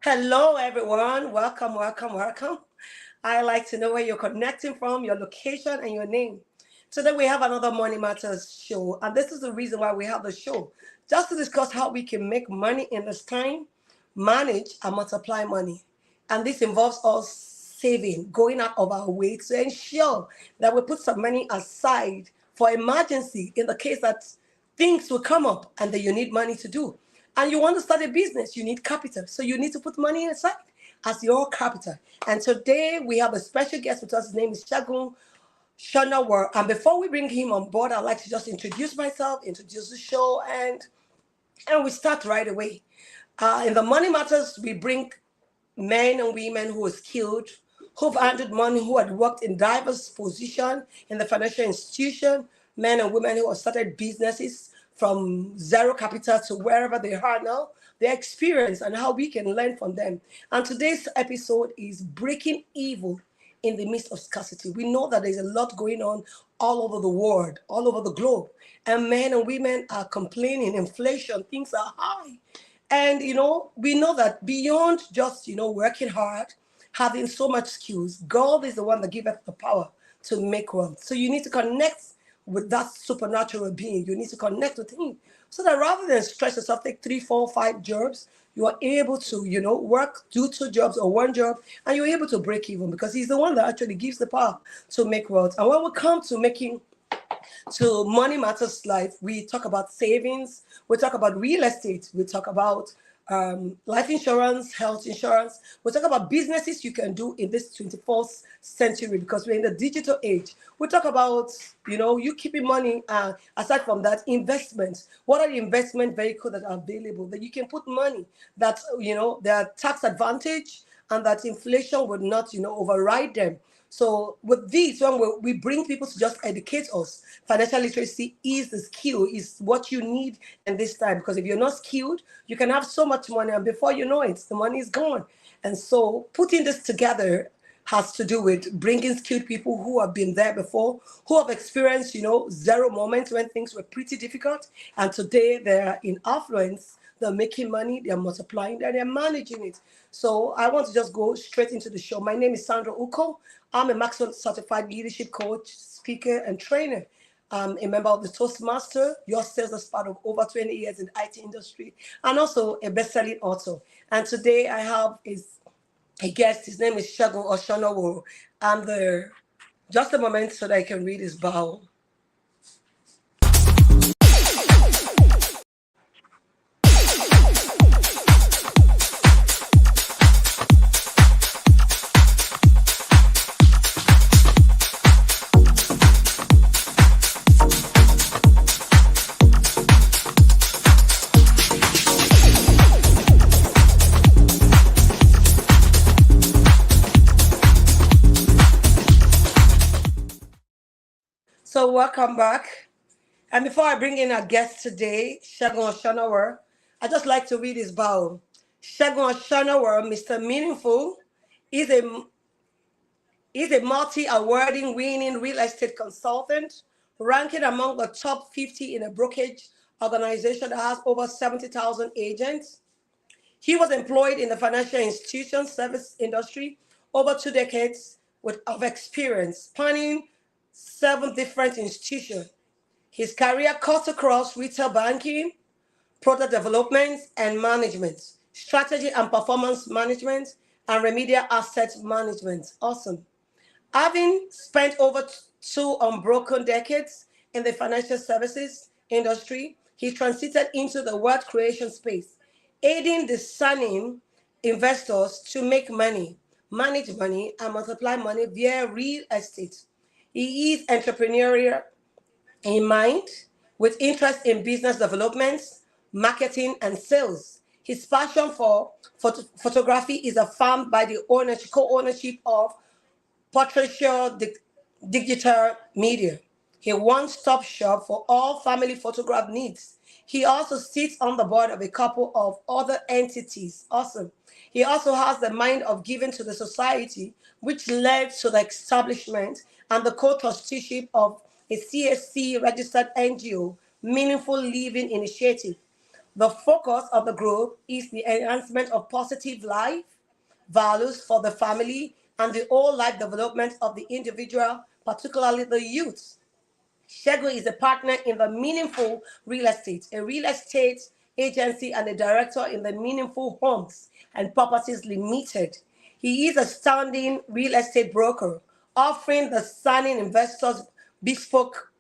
Hello, everyone. Welcome, welcome, welcome. I like to know where you're connecting from, your location, and your name. Today, we have another Money Matters show, and this is the reason why we have the show just to discuss how we can make money in this time, manage, and multiply money. And this involves us saving, going out of our way to ensure that we put some money aside for emergency in the case that things will come up and that you need money to do. And you want to start a business, you need capital. So you need to put money aside as your capital. And today we have a special guest with us. His name is Segun. And before we bring him on board, I'd like to just introduce myself, introduce the show, and we start right away. In the Money Matters, we bring men and women who are skilled, who've handled money, who had worked in diverse positions in the financial institution, men and women who have started businesses from zero capital to wherever they are now, their experience and how we can learn from them. And today's episode is breaking evil in the midst of scarcity. We know that there's a lot going on all over the world, all over the globe. And men and women are complaining, inflation, things are high. And, we know that beyond just, working hard, having so much skills, God is the one that giveth the power to make wealth. So you need to connect with that supernatural being. You need to connect with him so that rather than stress yourself, take 3, 4, 5 jobs, you are able to, work, do 2 jobs or 1 job, and you're able to break even because he's the one that actually gives the power to make wealth. And when we come to Money Matters Life, we talk about savings, we talk about real estate, we talk about life insurance, health insurance. We talk about businesses you can do in this 21st century because we're in the digital age. We talk about, you keeping money. Aside from that, investments. What are the investment vehicles that are available that you can put money that, they're tax advantage and that inflation would not, override them. So with this, when we bring people to just educate us, financial literacy is the skill, is what you need in this time. Because if you're not skilled, you can have so much money, and before you know it, the money is gone. And so putting this together has to do with bringing skilled people who have been there before, who have experienced, zero moments when things were pretty difficult, and today they're in affluence. They're making money, they're multiplying, they're managing it. So I want to just go straight into the show. My name is Sandra Uko. I'm a Maxwell certified leadership coach, speaker, and trainer. I'm a member of the Toastmaster, your sales as part of over 20 years in the IT industry, and also a best-selling author. And today I have a guest. His name is Segun Osonowo. And just a moment so that I can read his bio. So welcome back. And before I bring in our guest today, Segun Osonowo, I just like to read his bio. Segun Osonowo, Mr. Meaningful, is a multi-awarding winning real estate consultant, ranking among the top 50 in a brokerage organization that has over 70,000 agents. He was employed in the financial institution service industry over 2 decades of experience, spanning 7 different institutions. His career cuts across retail banking, product development and management, strategy and performance management, and remedial asset management. Awesome. Having spent over 2 unbroken decades in the financial services industry, he transited into the wealth creation space, aiding discerning investors to make money, manage money, and multiply money via real estate. He is entrepreneurial in mind, with interest in business development, marketing, and sales. His passion for photography is affirmed by the co-ownership of Portraiture Digital Media, a one-stop shop for all family photograph needs. He also sits on the board of a couple of other entities. Awesome. He also has the mind of giving to the society, which led to the establishment and the co-trusteeship of a CSC registered NGO, Meaningful Living Initiative. The focus of the group is the enhancement of positive life values for the family and the whole life development of the individual, particularly the youth. Segun is a partner in the Meaningful Real Estate, a real estate agency, and a director in the Meaningful Homes and Properties Limited. He is a standing real estate broker, offering the standing investors bespoke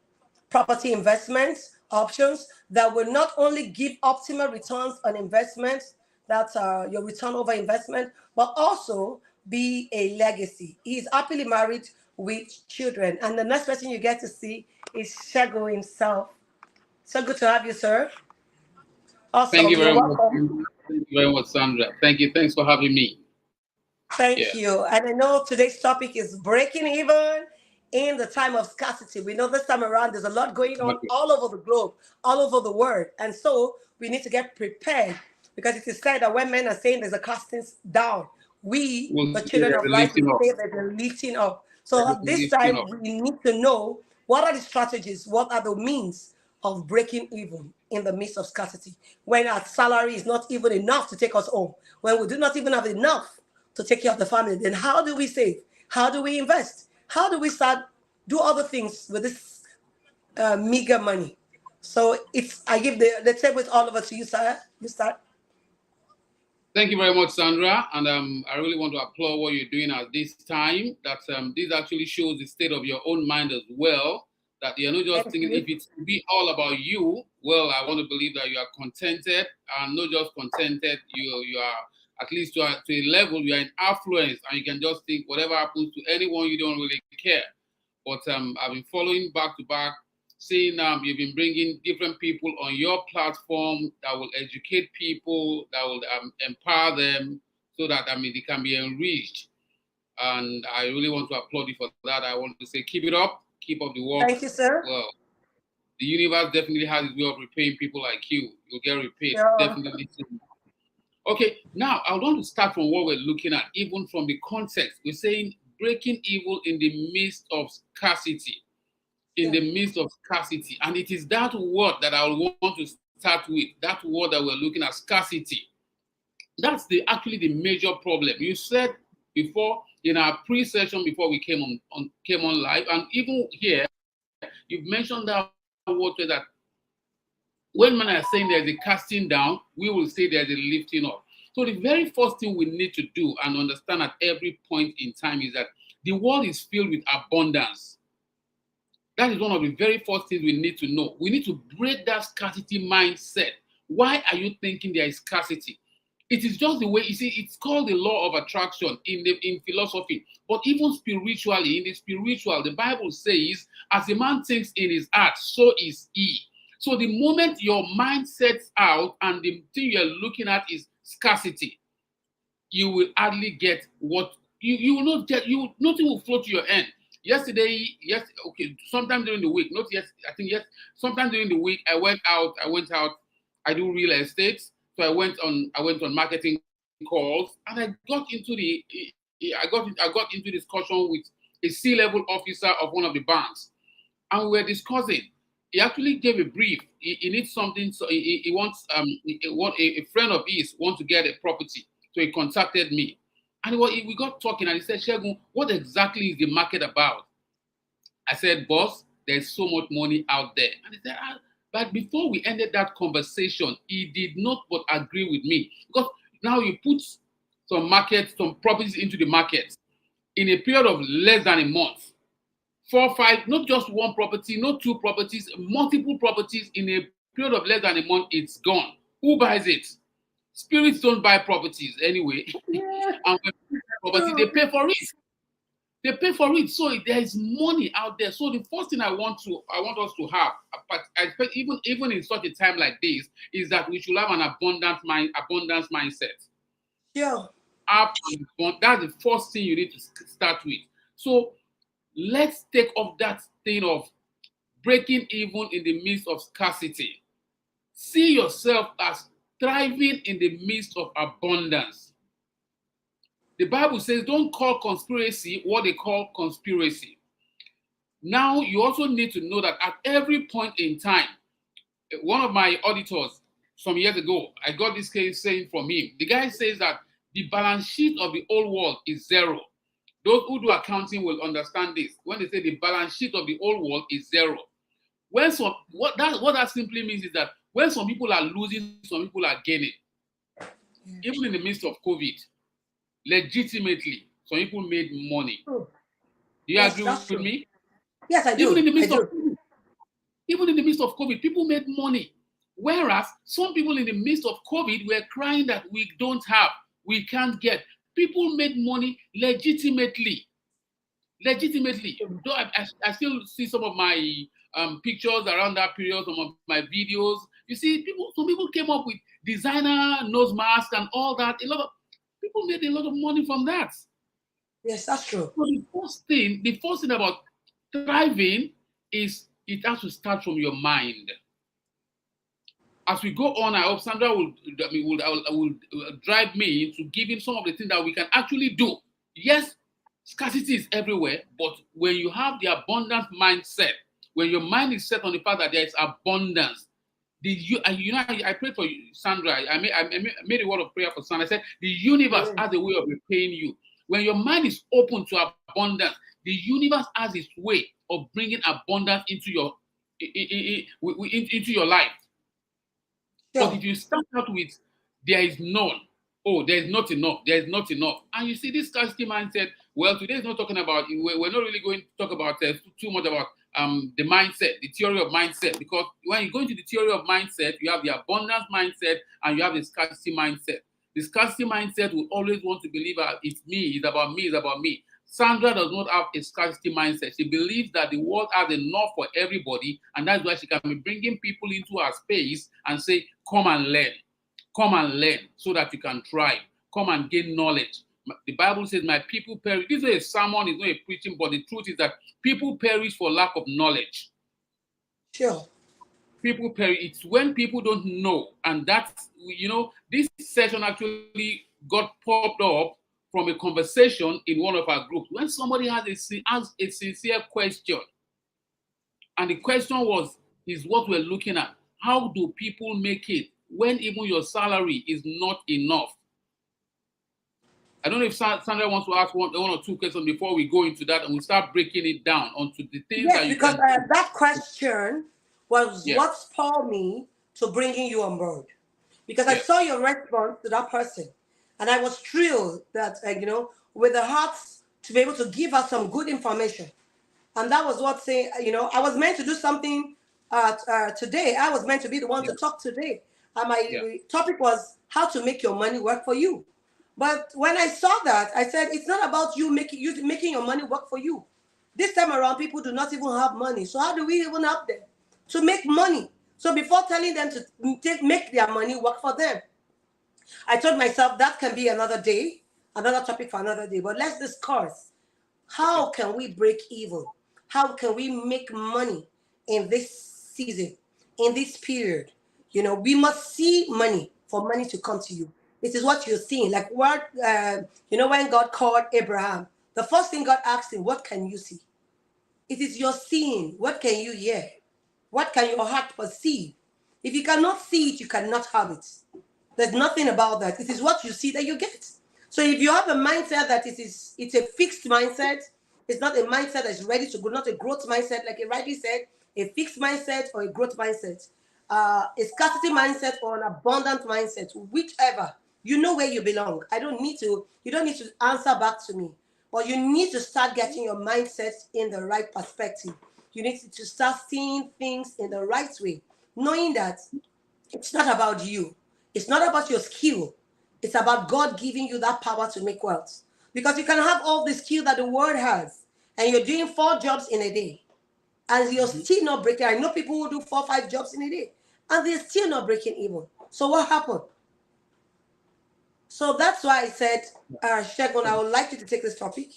property investments options that will not only give optimal returns on investment, that's your return over investment, but also be a legacy. He is happily married with children. And the next person you get to see is Shego himself. So good to have you, sir. Thank Awesome. you You're very much. welcome. Thank you very much, Sandra. Thank you. Thanks for having me. Thank Yeah. you. And I know today's topic is breaking even in the time of scarcity. We know this time around there's a lot going on Okay. all over the globe, all over the world. And so we need to get prepared because it is said that when men are saying there's a casting down, we, We'll the see children there's of a light, will lifting up. say that they're lifting up. So There's at a this lifting time, up. we need to know what are the strategies, what are the means of breaking even in the midst of scarcity when our salary is not even enough to take us home, when we do not even have enough to take care of the family. Then how do we save? How do we invest? How do we start do other things with this meager money? So it's I give the table is all over to you, sir. You start. Thank you very much, Sandra. And I really want to applaud what you're doing at this time. That this actually shows the state of your own mind as well. That you're not just Thank thinking you. if it's to be all about you. Well, I want to believe that you are contented, and not just contented. You are at least to a level you are in affluence, and you can just think whatever happens to anyone, you don't really care. But I've been following back to back, seeing you've been bringing different people on your platform that will educate people, that will empower them, so that they can be enriched. And I really want to applaud you for that. I want to say keep it up, keep up the work. Thank you, sir. Well, the universe definitely has its way of repaying people like you. You'll get repaid, Sure. definitely. Okay, now I want to start from what we're looking at, even from the context. We're saying breaking evil in the midst of scarcity, in Yeah. the midst of scarcity. And it is that word that I want to start with, that word that we're looking at, scarcity. That's actually the major problem. You said before in our pre-session before we came on live, and even here, you've mentioned that word that when men are saying there's a casting down, we will say there's a lifting up. So the very first thing we need to do and understand at every point in time is that the world is filled with abundance. That is one of the very first things we need to know. We need to break that scarcity mindset. Why are you thinking there is scarcity? It is just the way, you see, it's called the law of attraction in philosophy. But even spiritually, in the spiritual, the Bible says, as a man thinks in his heart, so is he. So the moment your mind sets out and the thing you're looking at is scarcity, you will hardly get what you will not get. Nothing will flow to your end. Yesterday, yes, okay, sometime during the week, not yes, I think yes, sometime during the week, I went out. I do real estate, so I went on marketing calls, and I got into discussion with a C-level officer of one of the banks, and we were discussing. He actually gave a brief. He needs something, so he wants a friend of his wants to get a property, so he contacted me, and we got talking, and he said, "Segun, what exactly is the market about?" I said, "Boss, there's so much money out there," and he said, but before we ended that conversation, he did not but agree with me, because now you put some properties into the market in a period of less than a month. 4, 5, not just one property, not two properties, multiple properties in a period of less than a month, it's gone. Who buys it? Spirits don't buy properties anyway. Yeah. And when people buy property, they pay for it. They pay for it. So there is money out there. So the first thing I want us to have, but I expect even in such a time like this, is that we should have an abundance mindset. Sure. That's the first thing you need to start with. So let's take off that thing of breaking even in the midst of scarcity. See yourself as thriving in the midst of abundance. The Bible says, don't call conspiracy what they call conspiracy. Now, you also need to know that at every point in time, one of my auditors some years ago. I got this case saying from him. The guy says that the balance sheet of the whole world is zero. Those who do accounting will understand this. When they say the balance sheet of the whole world is zero, when what that simply means is that when some people are losing, some people are gaining. Even in the midst of COVID, legitimately, some people made money. Do you agree with me? Yes, I do. Even in the midst of COVID, people made money. Whereas some people in the midst of COVID were crying that we don't have, we can't get. People made money legitimately. Legitimately. Though I still see some of my pictures around that period, some of my videos. You see, some people came up with designer nose mask and all that. A lot of people made a lot of money from that. Yes, that's true. So the first thing about thriving is it has to start from your mind. As we go on, I hope Sandra will drive me into giving some of the things that we can actually do. Yes, scarcity is everywhere, but when you have the abundant mindset, when your mind is set on the fact that there is abundance, I prayed for you, Sandra. I made a word of prayer for Sandra. I said the universe has a way of repaying you. When your mind is open to abundance, the universe has its way of bringing abundance into your life. But if you start out with there is none, there is not enough, there is not enough, and you see this scarcity mindset. Well, today is not talking about. We're not really going to talk about too much about the mindset, the theory of mindset, because when you go into the theory of mindset, you have the abundance mindset and you have the scarcity mindset. The scarcity mindset will always want to believe that it's me, it's about me, it's about me. Sandra does not have a scarcity mindset. She believes that the world has enough for everybody, and that's why she can be bringing people into her space and say, come and learn so that you can thrive. Come and gain knowledge. The Bible says, my people perish. This is a sermon, it's not a preaching, but the truth is that people perish for lack of knowledge. Sure. People perish. It's when people don't know. And that's, this session actually got popped up from a conversation in one of our groups. When somebody has a sincere question, and the question is what we're looking at. How do people make it when even your salary is not enough? I don't know if Sandra wants to ask one or two questions before we go into that, and we start breaking it down onto the things that you because can. That question was what spurred me to bringing you on board. Because I saw your response to that person, and I was thrilled that with the hearts to be able to give us some good information. And that was what saying, I was meant to do something today. I was meant to be the one to talk today. And my topic was how to make your money work for you. But when I saw that, I said, it's not about you making your money work for you. This time around, people do not even have money. So how do we even help them to make money? So before telling them to make their money work for them, I told myself that can be another day, another topic for another day. But let's discuss, how can we break even? How can we make money in this season, in this period? We must see money for money to come to you. It is what you're seeing. Like what, when God called Abraham, the first thing God asked him, what can you see? It is your seeing. What can you hear? What can your heart perceive? If you cannot see it, you cannot have it. There's nothing about that. It is what you see that you get. So if you have a mindset that it's a fixed mindset, it's not a mindset that's ready to grow, not a growth mindset, like you rightly said, a fixed mindset or a growth mindset, a scarcity mindset or an abundant mindset, whichever, you know where you belong. You don't need to answer back to me, but you need to start getting your mindset in the right perspective. You need to start seeing things in the right way, knowing that it's not about you. It's not about your skill. It's about God giving you that power to make wealth. Because you can have all the skill that the world has, and you're doing 4 jobs in a day, and you're still not breaking. I know people who do 4 or 5 jobs in a day, and they're still not breaking even. So what happened? So that's why I said, Segun, I would like you to take this topic.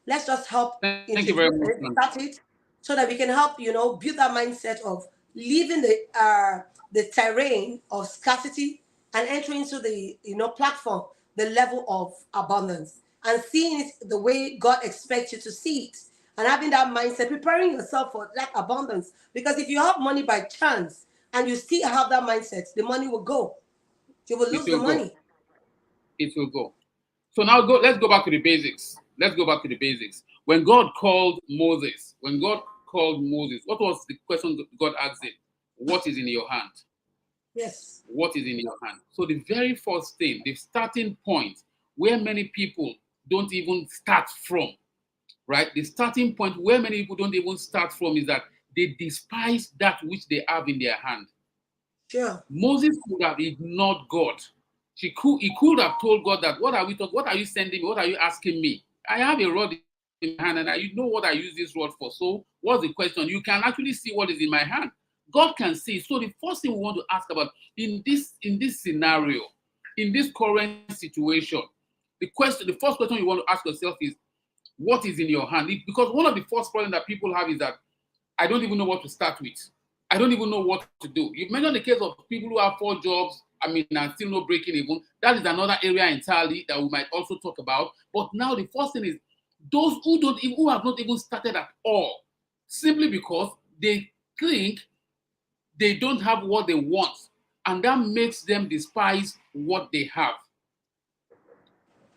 Let's just help Thank you very much. Start it, so that we can help, build that mindset of leaving the terrain of scarcity and entering into the platform, the level of abundance, and seeing it the way God expects you to see it, and having that mindset, preparing yourself for that abundance. Because if you have money by chance, and you still have that mindset, the money will go. You will It lose the will go. money. It will go. So now let's go back to the basics. Let's go back to the basics. When God called Moses, what was the question God asked him? What is in your hand? Yes. What is in your hand? So the very first thing, the starting point where many people don't even start from, right? The starting point where many people don't even start from is that they despise that which they have in their hand. Sure. Moses could have ignored God. He could have told God that, what are we talking? What are you sending me? What are you asking me? I have a rod in my hand, and you know what I use this rod for. So what's the question? You can actually see what is in my hand. God can see. So the first thing we want to ask about in this scenario, in this current situation, the first question you want to ask yourself is, what is in your hand? Because one of the first problems that people have is that I don't even know what to start with. I don't even know what to do. You've mentioned the case of people who have 4 jobs, and still no breaking even. That is another area entirely that we might also talk about. But now the first thing is those who have not even started at all, simply because they think they don't have what they want, and that makes them despise what they have.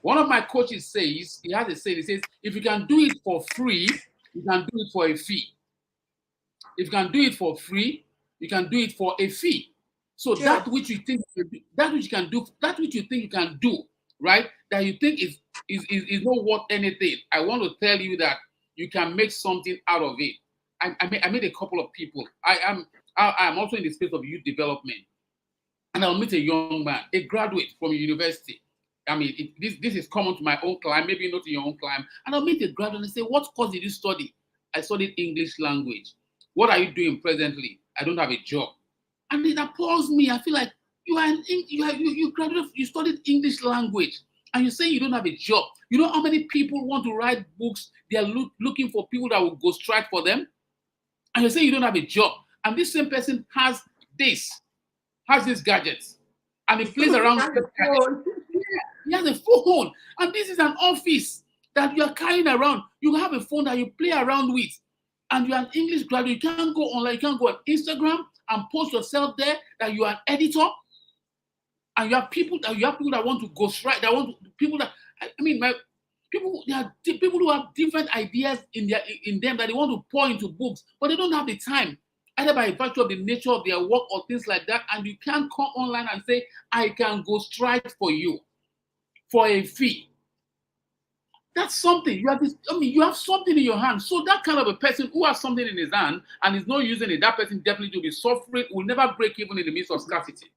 One of my coaches says, he has a saying, he says, if you can do it for free, you can do it for a fee. If you can do it for free, you can do it for a fee. So Sure. that which you think that which you can do, that which you think you can do, right? That you think is not worth anything. I want to tell you that you can make something out of it. I made a couple of people. I am also in the space of youth development, and I'll meet a young man, a graduate from a university. This is common to my own climb, maybe not in your own climb. And I'll meet a graduate and say, what course did you study? I studied English language. What are you doing presently? I don't have a job. And it appalls me. I feel like you graduated, you studied English language, and you say you don't have a job. You know how many people want to write books? They are looking for people that will go strike for them. And you say you don't have a job. And this same person has these gadgets. And he plays around with these gadgets. He has a phone. And this is an office that you are carrying around. You have a phone that you play around with. And you're an English graduate. You can't go online. You can't go on Instagram and post yourself there that you are an editor. And you have people that want to ghostwrite. People there are people who have different ideas in them that they want to pour into books, but they don't have the time, either by virtue of the nature of their work or things like that. And you can't come online and say, I can ghostwrite for you for a fee. That's something. You have something in your hand. So that kind of a person who has something in his hand and is not using it, that person definitely will be suffering, will never break even in the midst of scarcity.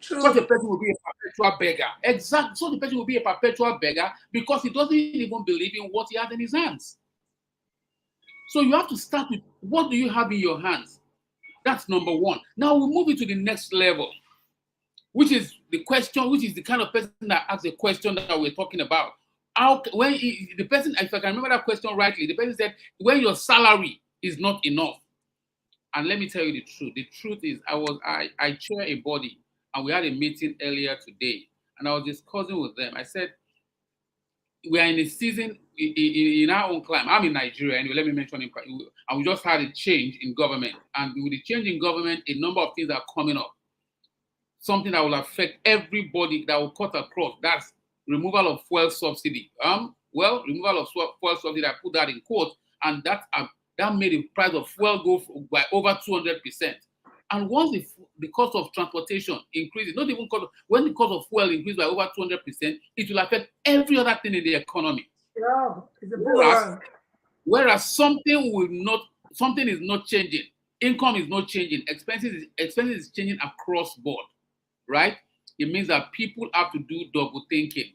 True. Such a person will be a perpetual beggar. Exactly. Such a person will be a perpetual beggar because he doesn't even believe in what he has in his hands. So you have to start with, what do you have in your hands? That's number one. Now we'll move it to the next level, which is the kind of person that asks the question that we're talking about. The person, if I can remember that question rightly, the person said, when your salary is not enough. And let me tell you the truth. The truth is, I chair a body, and we had a meeting earlier today, and I was discussing with them. I said, we are in a season in our own climate. I'm in Nigeria, anyway, let me mention it. And we just had a change in government. And with the change in government, a number of things are coming up. Something that will affect everybody, that will cut across. That's removal of fuel subsidy. Removal of fuel subsidy, I put that in quotes, and that made the price of fuel go by over 200%. And once the cost of transportation increases, not even when the cost of fuel increases by over 200%, it will affect every other thing in the economy. Yeah, it's a whereas something is not changing. Income is not changing. Expenses is changing across board, right? It means that people have to do double thinking.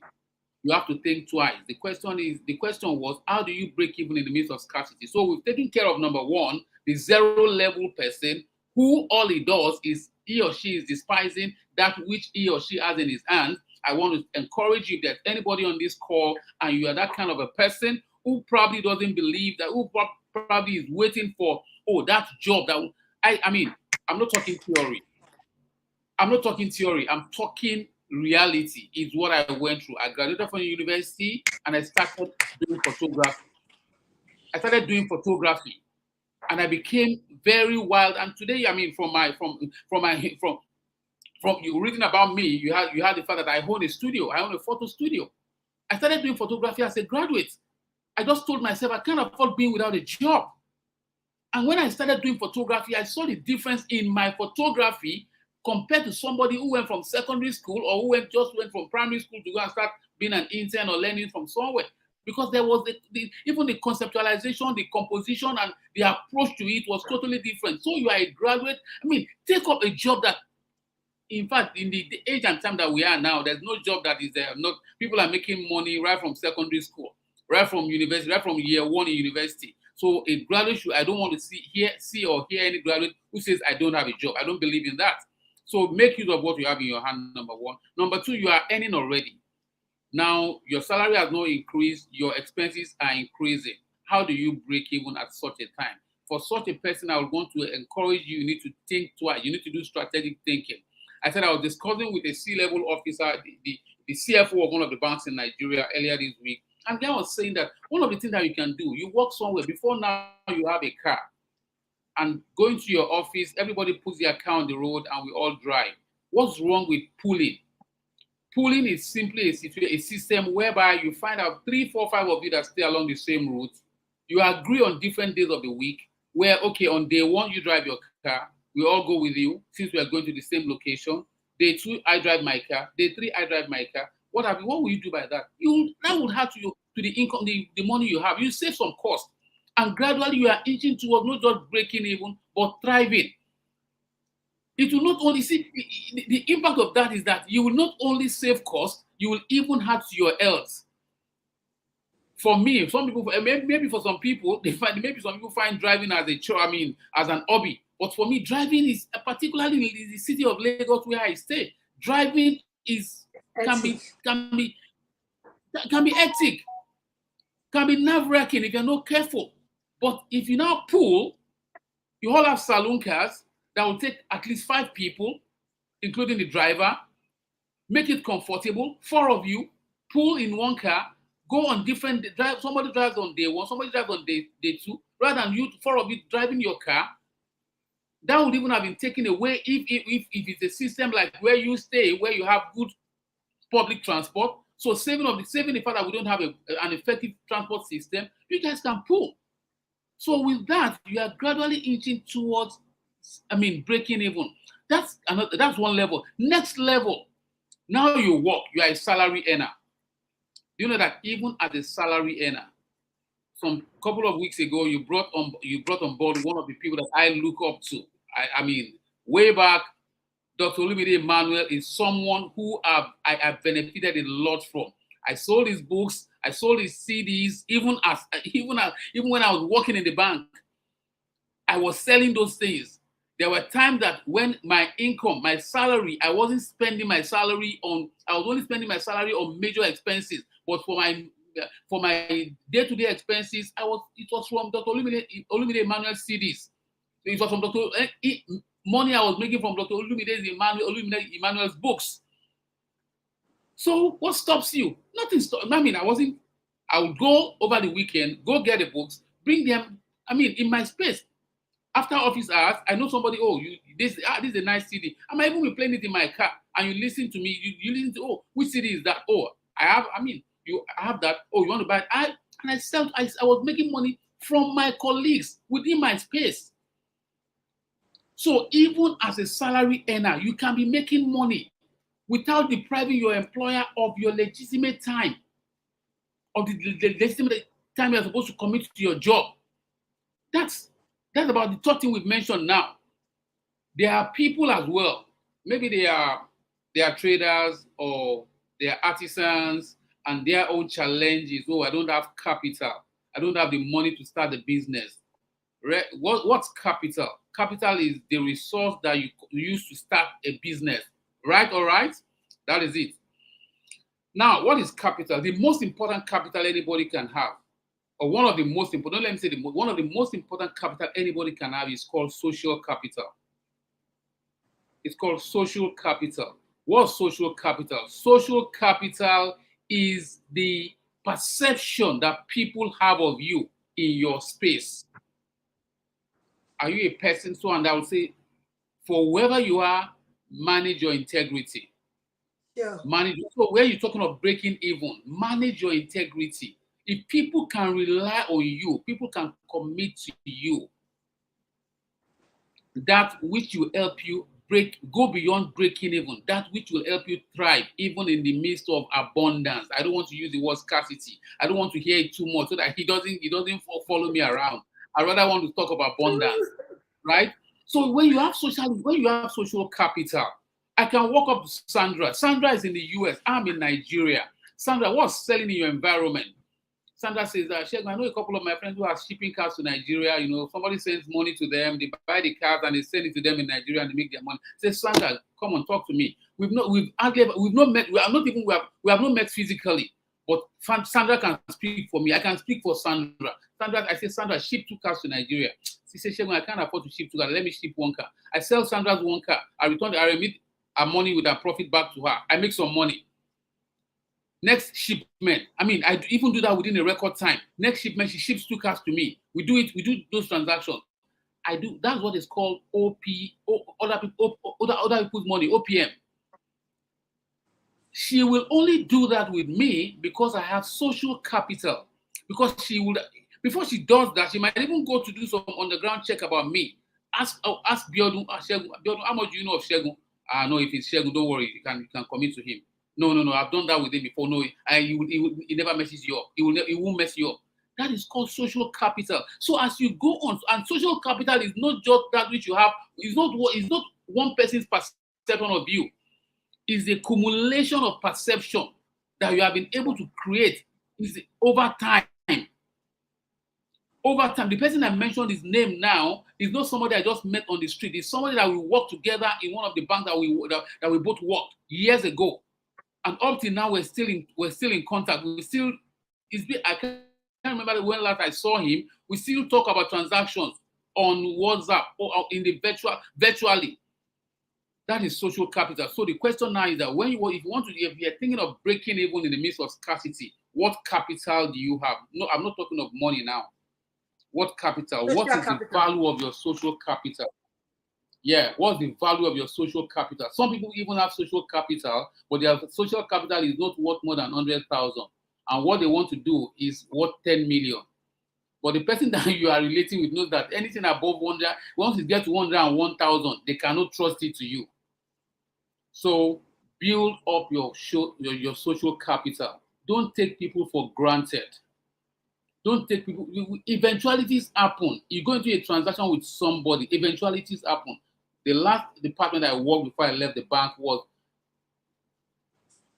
You have to think twice. The question was, how do you break even in the midst of scarcity? So we've taken care of number one, the zero level person, who all he does is he or she is despising that which he or she has in his hands. I want to encourage you, if there's anybody on this call and you are that kind of a person who probably doesn't believe that, who probably is waiting for, that job that I'm not talking theory. I'm talking reality. Is what I went through. I graduated from university and I started doing photography. and I became very wild. And today, I mean, from you reading about me, you had the fact that I own a studio. I own a photo studio. I started doing photography as a graduate. I just told myself I can't afford being without a job. And when I started doing photography, I saw the difference in my photography compared to somebody who went from secondary school or who went from primary school to go and start being an intern or learning from somewhere. Because there was even the conceptualization, the composition, and the approach to it was totally different. So you are a graduate. I mean, take up a job that, in fact, in the age and time that we are now, there's no job that is not. People are making money right from secondary school, right from university, right from year one in university. So a graduate I don't want to see or hear any graduate who says I don't have a job. I don't believe in that. So make use of what you have in your hand, number one. Number two, you are earning already. Now your salary has not increased, your expenses are increasing. How do you break even at such a time? For such a person, I would want to encourage you, you need to think twice. You need to do strategic thinking. I said I was discussing with a C-level officer, the CFO of one of the banks in Nigeria earlier this week. And they was saying that one of the things that you can do, you work somewhere, before now you have a car. And going to your office, everybody puts their car on the road and we all drive. What's wrong with pooling? Pooling is simply a system whereby you find out 3, 4, 5 of you that stay along the same route. You agree on different days of the week where, okay, on day 1, you drive your car. We all go with you since we are going to the same location. Day 2, I drive my car. Day 3, I drive my car. What will you do by that? That would add to the income, the money you have. You save some cost. And gradually you are inching towards not just breaking even, but thriving. It will not only the impact of that is that you will not only save cost, you will even add to your health. For me, some people, maybe for some people, maybe some people find driving as as an hobby. But for me, driving is, particularly in the city of Lagos where I stay, driving can be hectic, can be nerve-wracking if you're not careful. But if you now pool, you all have saloon cars that will take at least 5 people, including the driver, make it comfortable, 4 of you, pool in one car, go on different drive. Somebody drives on day 1, somebody drives on day 2, rather than 4 of you driving your car. That would even have been taken away if it's a system like where you stay, where you have good public transport. So saving the fact that we don't have an effective transport system, you guys can pool. So with that, you are gradually inching towards, breaking even. That's one level. Next level, now you work. You are a salary earner. You know that even as a salary earner, some couple of weeks ago, you brought on board one of the people that I look up to. Way back, Dr. Olumide Emmanuel is someone who I have benefited a lot from. I sold his books, I sold his CDs, even when I was working in the bank, I was selling those things. There were times that when my income, my salary, I was only spending my salary on major expenses. But for my day-to-day expenses, it was from Dr. Olumide Emmanuel CDs. It was from money I was making from Dr. Olumide Emmanuel's books. So what stops you? Nothing stops. I would go over the weekend, go get the books, bring them, in my space. After office hours, I know somebody, this is a nice CD. I might even be playing it in my car, and you listen to me, you listen to, which CD is that? I have that. You want to buy it? I was making money from my colleagues within my space. So even as a salary earner, you can be making money without depriving your employer of your legitimate time, of the legitimate time you're supposed to commit to your job. That's about the third thing we've mentioned now. There are people as well. Maybe they are traders or they are artisans and their own challenges. I don't have capital. I don't have the money to start the business. What's capital? Capital is the resource that you use to start a business. Right? All right? That is it. Now, what is capital? The most important capital anybody can have, or one of the most important, one of the most important capital anybody can have is called social capital. It's called social capital. What's social capital? Social capital is the perception that people have of you in your space. Are you a person? So, and I would say, for whoever you are, manage your integrity. Yeah. Manage. So where you're talking of breaking even, manage your integrity. If people can rely on you, people can commit to you, that which will help you go beyond breaking even, that which will help you thrive, even in the midst of abundance. I don't want to use the word scarcity. I don't want to hear it too much so that he doesn't follow me around. I rather want to talk about abundance, right? So when you have social capital, I can walk up to Sandra. Sandra is in the US. I'm in Nigeria. Sandra, what's selling in your environment? Sandra says that, Segun, I know a couple of my friends who are shipping cars to Nigeria. You know, somebody sends money to them, they buy the cars and they send it to them in Nigeria and they make their money. Say, Sandra, come on, talk to me. We have not met physically, but Sandra can speak for me. I can speak for Sandra. I say, Sandra, ship 2 cars to Nigeria. She says, Segun, I can't afford to ship 2 cars. Let me ship 1 car. I sell Sandra's 1 car. I remit her money with her profit back to her. I make some money. Next shipment, I even do that within a record time. Next shipment, she ships 2 cars to me. We do those transactions. That's what is called other people's money, OPM. She will only do that with me because I have social capital. Because before she does that, she might even go to do some underground check about me. Ask Biodun, Segun, how much do you know of Segun? No, if it's Segun, don't worry, you can commit to him. No, I've done that with him before. No, he never messes you up. He won't mess you up. That is called social capital. So as you go on, and social capital is not just that which you have. It's not one person's perception of you. It's the accumulation of perception that you have been able to create over time. Over time, the person I mentioned his name now is not somebody I just met on the street. It's somebody that we worked together in one of the banks that we both worked years ago. And up till now, we're still in contact. I can't remember when last I saw him. We still talk about transactions on WhatsApp or in the virtually. That is social capital. So the question now is that if you're thinking of breaking even in the midst of scarcity, what capital do you have? No, I'm not talking of money now. What capital? What is the value of your social capital? Yeah, what's the value of your social capital? Some people even have social capital, but their social capital is not worth more than 100,000. And what they want to do is worth 10 million. But the person that you are relating with knows that anything above 100, once it gets to 101,000, they cannot trust it to you. So build up your social capital. Don't take people for granted. Don't take people. Eventualities happen. You go into a transaction with somebody. Eventualities happen. The last department I worked before I left the bank was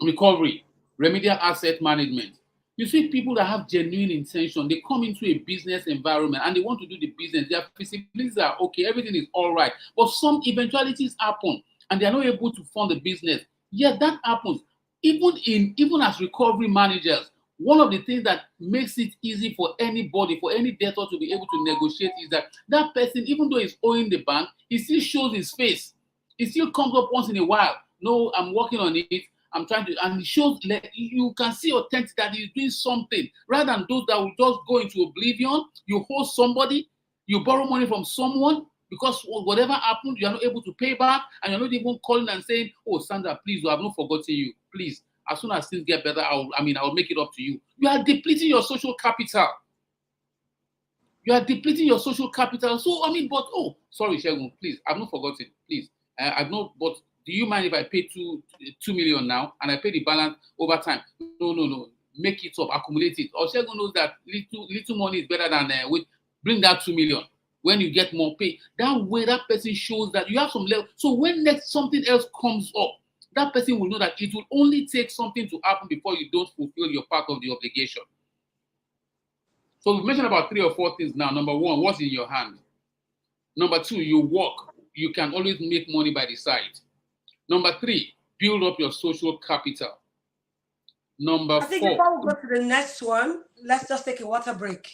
recovery, remedial asset management. You see people that have genuine intention. They come into a business environment and they want to do the business. Their feasibilities are okay. Everything is all right. But some eventualities happen and they are not able to fund the business. Yet that happens. Even as recovery managers, one of the things that makes it easy for anybody, for any debtor to be able to negotiate is that person, even though he's owing the bank, he still shows his face. He still comes up once in a while. No, I'm working on it. I'm trying to, and it shows, you can see authentic that he's doing something, rather than those that will just go into oblivion. You hold somebody, you borrow money from someone, because whatever happened, you're not able to pay back, and you're not even calling and saying, oh, Sandra, please, I have not forgotten you. Please, as soon as things get better, I'll make it up to you. You are depleting your social capital. You are depleting your social capital. So, sorry, Segun, please, I've not forgotten. Please, I've not, but do you mind if I pay 2 million now and I pay the balance over time? No. Make it up, accumulate it. Or Segun knows that little money is better than bring that 2 million. When you get more pay, that way that person shows that you have some level. So when next something else comes up, that person will know that it will only take something to happen before you don't fulfill your part of the obligation. So we've mentioned about 3 or 4 things now. Number 1, what's in your hand? Number 2, you work. You can always make money by the side. Number 3, build up your social capital. Number 4. I think before we go to the next one, let's just take a water break.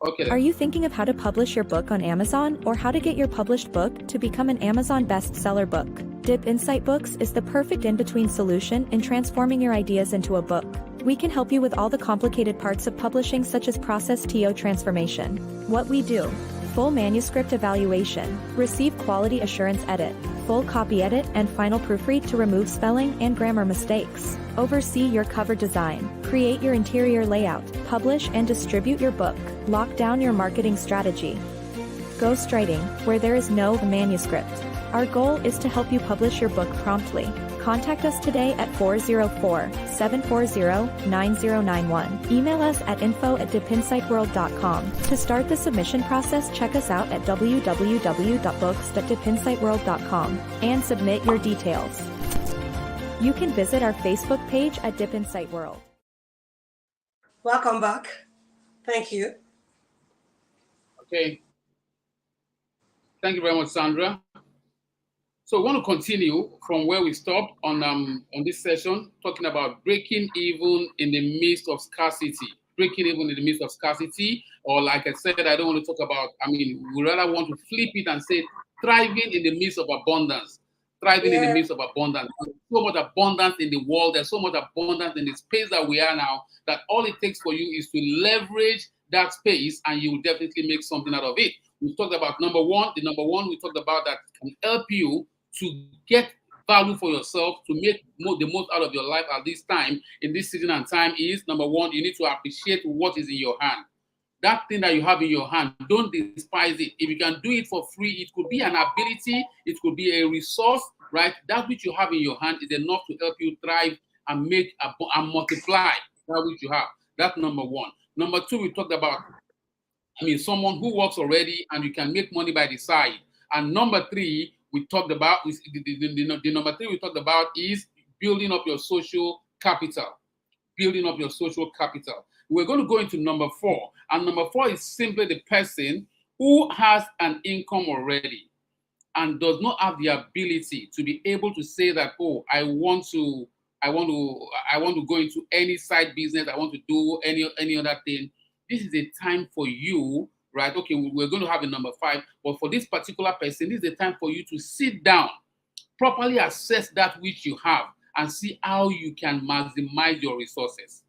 Okay. Are you thinking of how to publish your book on Amazon, or how to get your published book to become an Amazon bestseller book? Dip Insight Books is the perfect in-between solution in transforming your ideas into a book. We can help you with all the complicated parts of publishing, such as process TO transformation. What we do: full manuscript evaluation, receive quality assurance edit, full copy edit and final proofread to remove spelling and grammar mistakes, oversee your cover design, create your interior layout, publish and distribute your book, lock down your marketing strategy. Ghostwriting, where there is no manuscript. Our goal is to help you publish your book promptly. Contact us today at 404-740-9091. Email us at info@dipinsightworld.com. To start the submission process, check us out at www.books.dipinsightworld.com and submit your details. You can visit our Facebook page at Dip Insight World. Welcome back. Thank you. Okay. Thank you very much, Sandra. So I want to continue from where we stopped on this session, talking about breaking even in the midst of scarcity. Breaking even in the midst of scarcity, or like I said, I don't want to talk about, we rather want to flip it and say thriving in the midst of abundance. Thriving in the midst of abundance. There's so much abundance in the world. There's so much abundance in the space that we are now that all it takes for you is to leverage that space and you will definitely make something out of it. We talked about number one. The number one we talked about that can help you to get value for yourself, to make the most out of your life at this time, in this season and time is, number one, you need to appreciate what is in your hand. That thing that you have in your hand, don't despise it. If you can do it for free, it could be an ability, it could be a resource, right? That which you have in your hand is enough to help you thrive and make and multiply that which you have. That's number one. Number two, we talked about, someone who works already and you can make money by the side. And number three, we talked about, the number three we talked about is building up your social capital. Building up your social capital. We're going to go into number four. And number four is simply the person who has an income already and does not have the ability to be able to say that, oh, I want to go into any side business, I want to do any other thing. This is a time for you, right? Okay, we're going to have a number five, but for this particular person, this is a time for you to sit down, properly assess that which you have, and see how you can maximize your resources.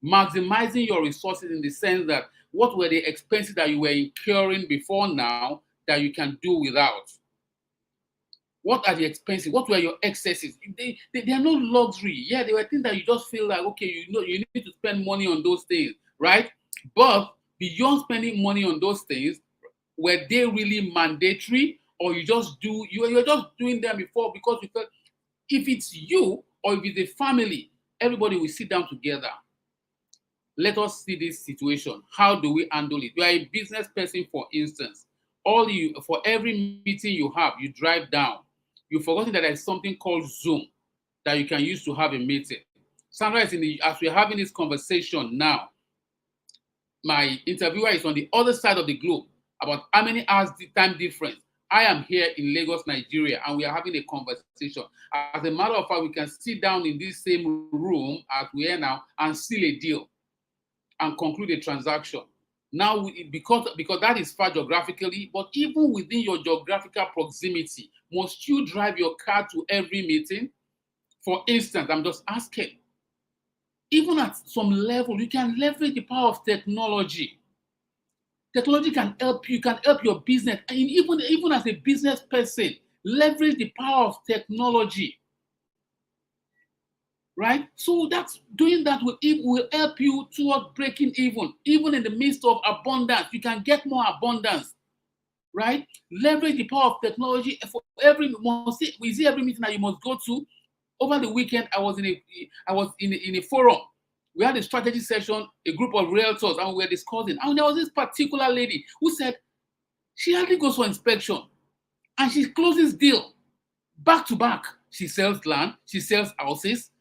Maximizing your resources in the sense that what were the expenses that you were incurring before now that you can do without? What are the expenses? What were your excesses? They are no luxury. Yeah, they were things that you just feel like, okay, you need to spend money on those things, right? But beyond spending money on those things, were they really mandatory, or you were just doing them before because you felt? If it's you or if it's a family, everybody will sit down together. Let us see this situation. How do we handle it? You are a business person, for instance. For every meeting you have, you drive down. You've forgotten that there's something called Zoom that you can use to have a meeting. Sandra is as we're having this conversation now, my interviewer is on the other side of the globe. About how many hours time difference? I am here in Lagos, Nigeria, and we are having a conversation. As a matter of fact, we can sit down in this same room as we are now and seal a deal and conclude a transaction. Now, because that is far geographically, but even within your geographical proximity, must you drive your car to every meeting? For instance, I'm just asking, even at some level, you can leverage the power of technology. Technology can help you, can help your business. And even as a business person, leverage the power of technology. Right? So doing that will help you towards breaking even in the midst of abundance. You can get more abundance, right? Leverage the power of technology. For we see every meeting that you must go to. Over the weekend, I was in a forum. We had a strategy session, a group of realtors, and we were discussing. And there was this particular lady who said she hardly goes for inspection, and she closes deal back to back. She sells land, she sells houses.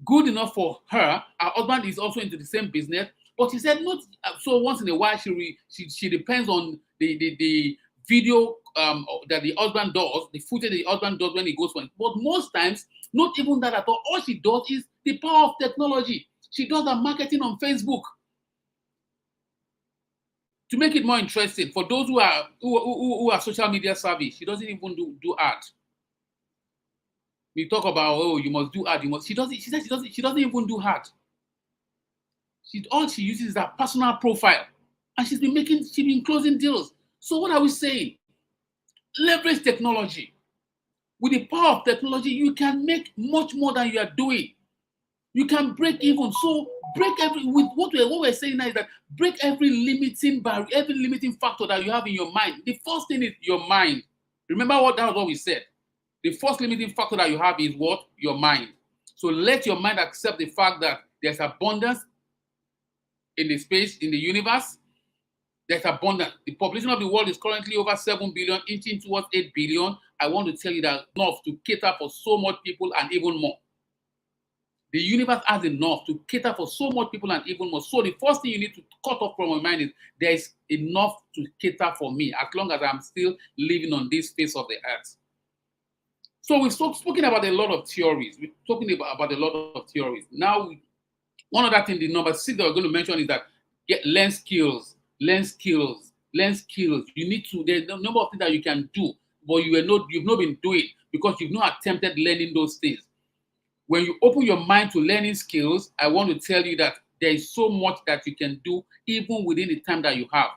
Good enough for her. Her husband is also into the same business, but she said not so. Once in a while, she depends on the video that the husband does, the footage the husband does when he goes for it. But most times, not even that at all. All she does is the power of technology. She does her marketing on Facebook to make it more interesting for those who are social media savvy. She doesn't even do ads. We talk about, oh, you must do ad. She says she doesn't even do ad. All she uses is her personal profile. And she's been closing deals. So what are we saying? Leverage technology. With the power of technology, you can make much more than you are doing. You can break even. So break with what we're saying now is that break every limiting barrier, every limiting factor that you have in your mind. The first thing is your mind. Remember that was what we said. The first limiting factor that you have is what? Your mind. So let your mind accept the fact that there's abundance in the space, in the universe. There's abundance. The population of the world is currently over 7 billion, inching towards 8 billion. I want to tell you that enough to cater for so much people and even more. The universe has enough to cater for so much people and even more. So the first thing you need to cut off from your mind is there is enough to cater for me as long as I'm still living on this face of the earth. So we've spoken about a lot of theories. We're talking about a lot of theories. Now, one other thing, the number 6 that we're going to mention is that learn skills, learn skills, learn skills. You need to, there's a number of things that you can do, but you've not been doing because you've not attempted learning those things. When you open your mind to learning skills, I want to tell you that there is so much that you can do even within the time that you have.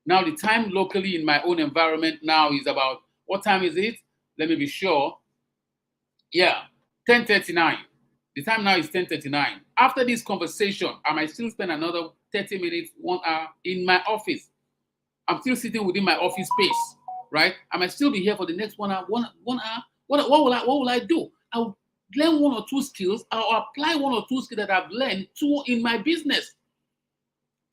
Now, the time locally in my own environment now is about, what time is it? Let me be sure. Yeah, 10:39. The time now is 10:39. After this conversation, I might still spend another 30 minutes, 1 hour in my office. I'm still sitting within my office space, right? I might still be here for the next 1 hour. 1 hour. What will I do? I'll learn 1 or 2 skills. I'll apply 1 or 2 skills that I've learned in my business,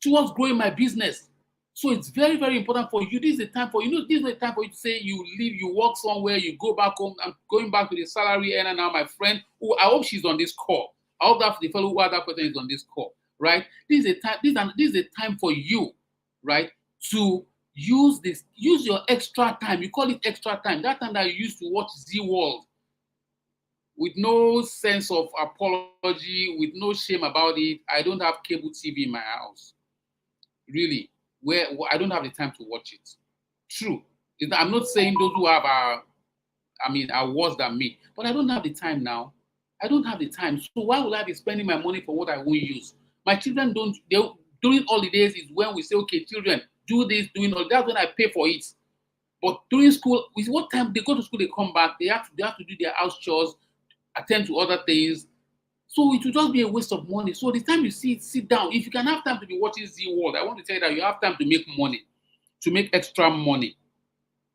towards growing my business. So it's very, very important for you. This is the time for you. This is the time for you to say you leave, you work somewhere, you go back home. I'm going back to the salary earner now, my friend. Who I hope she's on this call. I hope that the fellow who had that person is on this call, right? This is a time. This is a time for you, right, to use your extra time. You call it extra time. That time that you used to watch Z World with no sense of apology, with no shame about it. I don't have cable TV in my house, really. Where I don't have the time to watch it. True. I'm not saying those who have are worse than me, but I don't have the time now. I don't have the time. So why would I be spending my money for what I won't use? My children during holidays is when we say, okay, children, do this, that's when I pay for it. But during school, with what time they go to school, they come back, they have to do their house chores, attend to other things. So it will just be a waste of money. So the time you sit down, if you can have time to be watching Z World, I want to tell you that you have time to make money, to make extra money.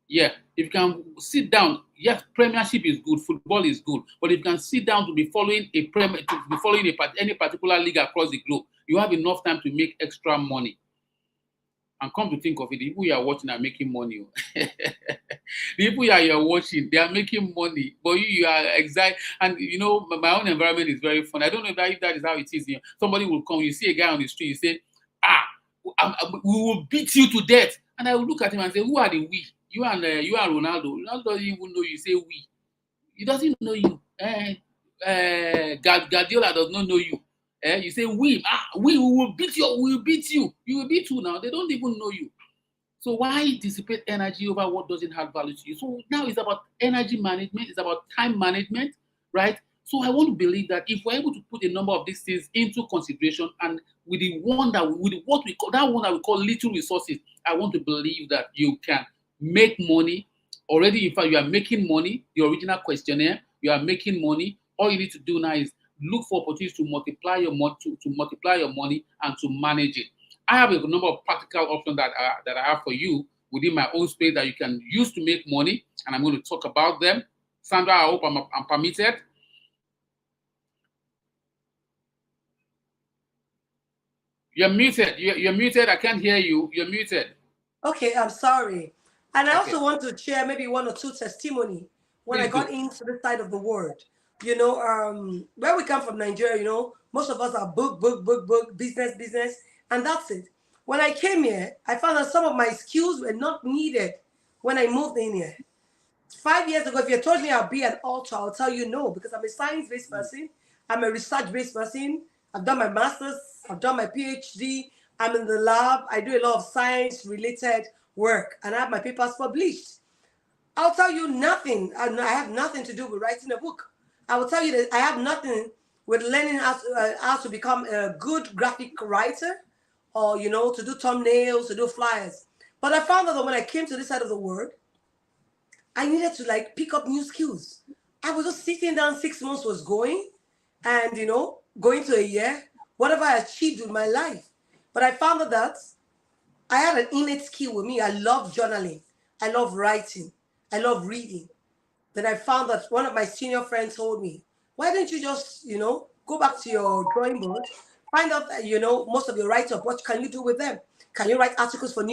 Yeah, if you can sit down, yes, Premiership is good, football is good, but if you can sit down to be following any particular league across the globe, you have enough time to make extra money. And come to think of it, the people you are watching are making money. The people you are watching, they are making money, but you are excited. And my own environment is very fun. I don't know if that is how it is. Somebody will come, you see a guy on the street, you say, we will beat you to death. And I will look at him and say, who are the we? You and Ronaldo. Ronaldo doesn't even know you. Say we. He doesn't know you. Guardiola does not know you. You say we will beat you. We will beat you. You will beat you now. They don't even know you. So why dissipate energy over what doesn't have value to you? So now it's about energy management. It's about time management, right? So I want to believe that if we're able to put a number of these things into consideration, and with what we call little resources, I want to believe that you can make money. Already, in fact, you are making money. The original questionnaire, you are making money. All you need to do now is look for opportunities to multiply your money and to manage it. I have a number of practical options that I have for you within my own space that you can use to make money, and I'm going to talk about them. Sandra, I hope I'm permitted. You're muted. You're muted. I can't hear you. You're muted. Okay, I'm sorry. And I also want to share maybe 1 or 2 testimony when I got into this side of the world. Where we come from, Nigeria, most of us are book, business, and that's it. When I came here, I found that some of my skills were not needed when I moved in here. 5 years ago, if you told me I'll be an author, I'll tell you no, because I'm a science-based person. I'm a research-based person. I've done my master's. I've done my PhD. I'm in the lab. I do a lot of science-related work, and I have my papers published. I'll tell you nothing. I have nothing to do with writing a book. I will tell you that I have nothing with learning how to become a good graphic writer, or to do thumbnails, to do flyers. But I found out that when I came to this side of the world, I needed to like pick up new skills. I was just sitting down, 6 months was going, and going to a year, whatever I achieved with my life. But I found out that I had an innate skill with me. I love journaling. I love writing. I love reading. Then I found that one of my senior friends told me, why don't you just, go back to your drawing board, find out that, most of your write-up, what can you do with them? Can you write articles for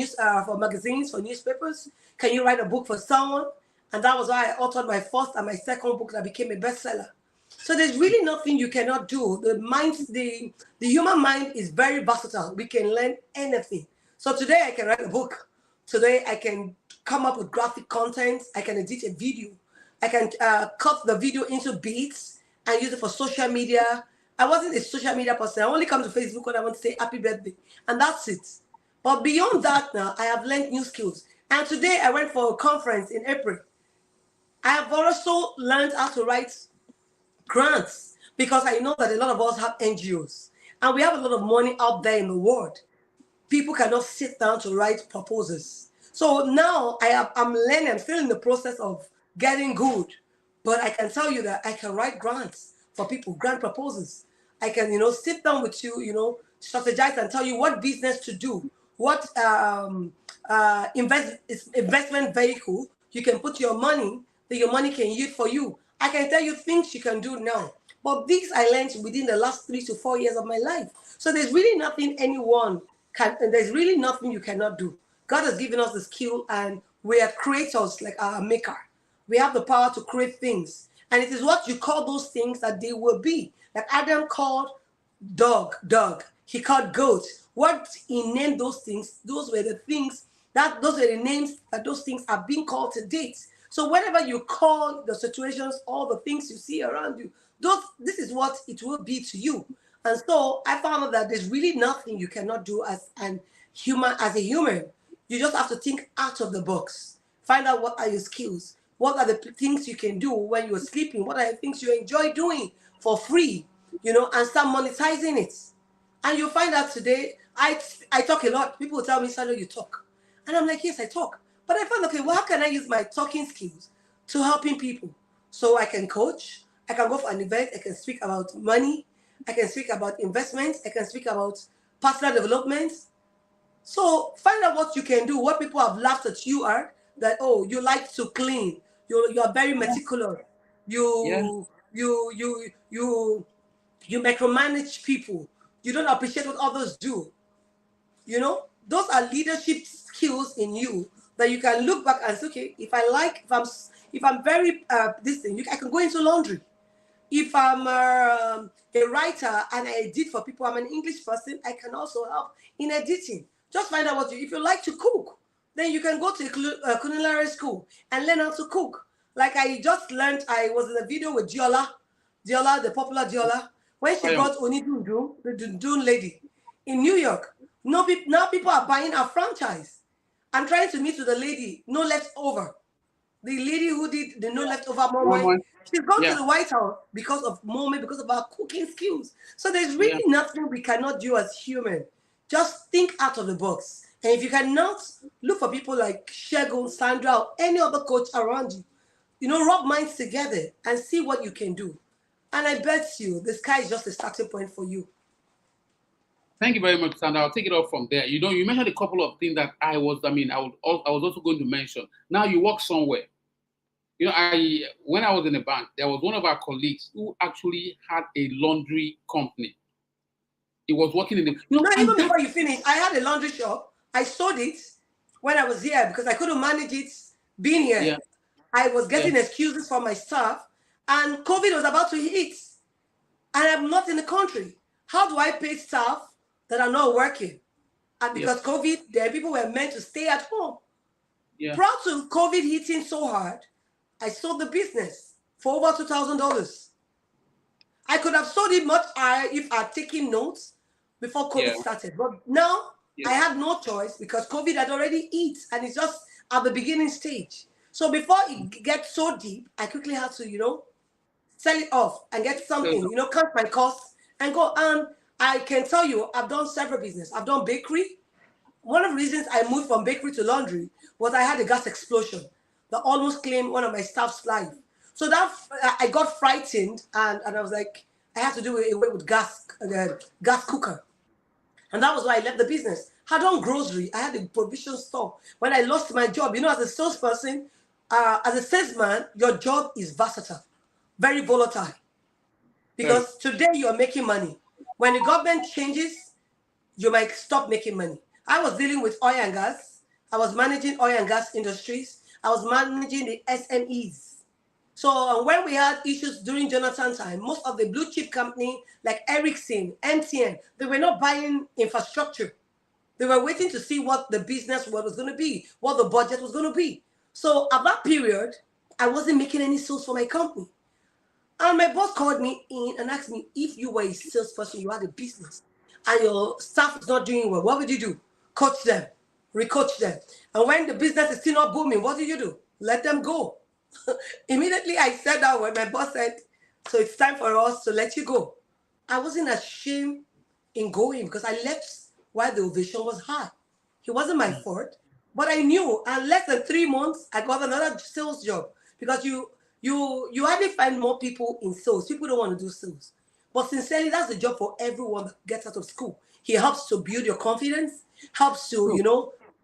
for magazines, for newspapers? Can you write a book for someone? And that was why I authored my first and my second book that became a bestseller. So there's really nothing you cannot do. The human mind is very versatile. We can learn anything. So today I can write a book. Today I can come up with graphic content. I can edit a video. I can cut the video into bits and use it for social media. I wasn't a social media person. I only come to Facebook when I want to say happy birthday. And that's it. But beyond that now, I have learned new skills. And today I went for a conference in April. I have also learned how to write grants because I know that a lot of us have NGOs. And we have a lot of money out there in the world. People cannot sit down to write proposals. So now I'm learning, I'm still in the process of getting good. But I can tell you that I can write grants for people, grant proposals. I can, sit down with you, strategize and tell you what business to do, what investment vehicle you can put your money, that your money can yield for you. I can tell you things you can do now. But these I learned within the last 3 to 4 years of my life. So there's really nothing anyone can, and there's really nothing you cannot do. God has given us the skill and we are creators like our maker. We have the power to create things. And it is what you call those things that they will be. Like Adam called dog. He called goat. What he named those things, those were the things, those were the names that those things are being called to date. So whatever you call the situations, all the things you see around you, this is what it will be to you. And so I found out that there's really nothing you cannot do as a human. You just have to think out of the box. Find out what are your skills. What are the things you can do when you're sleeping? What are the things you enjoy doing for free? And start monetizing it. And you'll find out today, I talk a lot. People will tell me, Sandra, you talk. And I'm like, yes, I talk. But I found, okay, well, how can I use my talking skills to helping people? So I can coach. I can go for an event. I can speak about money. I can speak about investments. I can speak about personal development. So find out what you can do. What people have laughed at you are that, oh, you like to clean. You are very meticulous. You micromanage people. You don't appreciate what others do. Those are leadership skills in you that you can look back and say, okay, if I'm very this thing, I can go into laundry. If I'm a writer and I edit for people, I'm an English person, I can also help in editing. Just find out if you like to cook, then you can go to a culinary school and learn how to cook. Like I just learned, I was in a video with Diola, the popular Diola, when she brought Onidundun, the Dundun lady, in New York. Now people are buying our franchise. I'm trying to meet with the lady, no leftover. The lady who did the no leftover moment. She's gone to the White House because of moment, because of our cooking skills. So there's really nothing we cannot do as human. Just think out of the box. And if you cannot, look for people like Segun, Sandra, or any other coach around you. Rub minds together and see what you can do. And I bet you the sky is just a starting point for you. Thank you very much, Sandra. I'll take it off from there. You mentioned a couple of things that I was also going to mention. Now you work somewhere. When I was in a bank, there was one of our colleagues who actually had a laundry company. He was working in the... even before you finish, I had a laundry shop. I sold it when I was here because I couldn't manage it being here. Yeah. I was getting excuses from my staff and COVID was about to hit. And I'm not in the country. How do I pay staff that are not working? And because COVID, there people were meant to stay at home. Yeah. Prior to COVID hitting so hard, I sold the business for over $2,000. I could have sold it much higher if I had taken notes before COVID started. But now I had no choice because COVID had already hit and it's just at the beginning stage. So before it gets so deep, I quickly had to, sell it off and get something, cut my costs and go. And I can tell you, I've done several businesses. I've done bakery, one of the reasons I moved from bakery to laundry was I had a gas explosion that almost claimed one of my staff's life. So that I got frightened, and I was like, I had to do away with gas cooker. And that was why I left the business. I had done grocery. I had a provision store. When I lost my job, as a salesperson, as a salesman, your job is versatile, very volatile. Because today you are making money. When the government changes, you might stop making money. I was dealing with oil and gas. I was managing oil and gas industries. I was managing the SMEs. So when we had issues during Jonathan time, most of the blue chip company like Ericsson, MTN, they were not buying infrastructure. They were waiting to see what the business was going to be, what the budget was going to be. So at that period, I wasn't making any sales for my company. And my boss called me in and asked me, if you were a salesperson, you had a business, and your staff is not doing well, what would you do? Coach them, recoach them. And when the business is still not booming, what do you do? Let them go. Immediately I said that when my boss said, so it's time for us to let you go. I wasn't ashamed in going because I left while the ovation was high. It wasn't my fault, but I knew, and less than 3 months, I got another sales job because you hardly find more people in sales. People don't want to do sales. But sincerely, that's the job for everyone that gets out of school. He helps to build your confidence, helps to,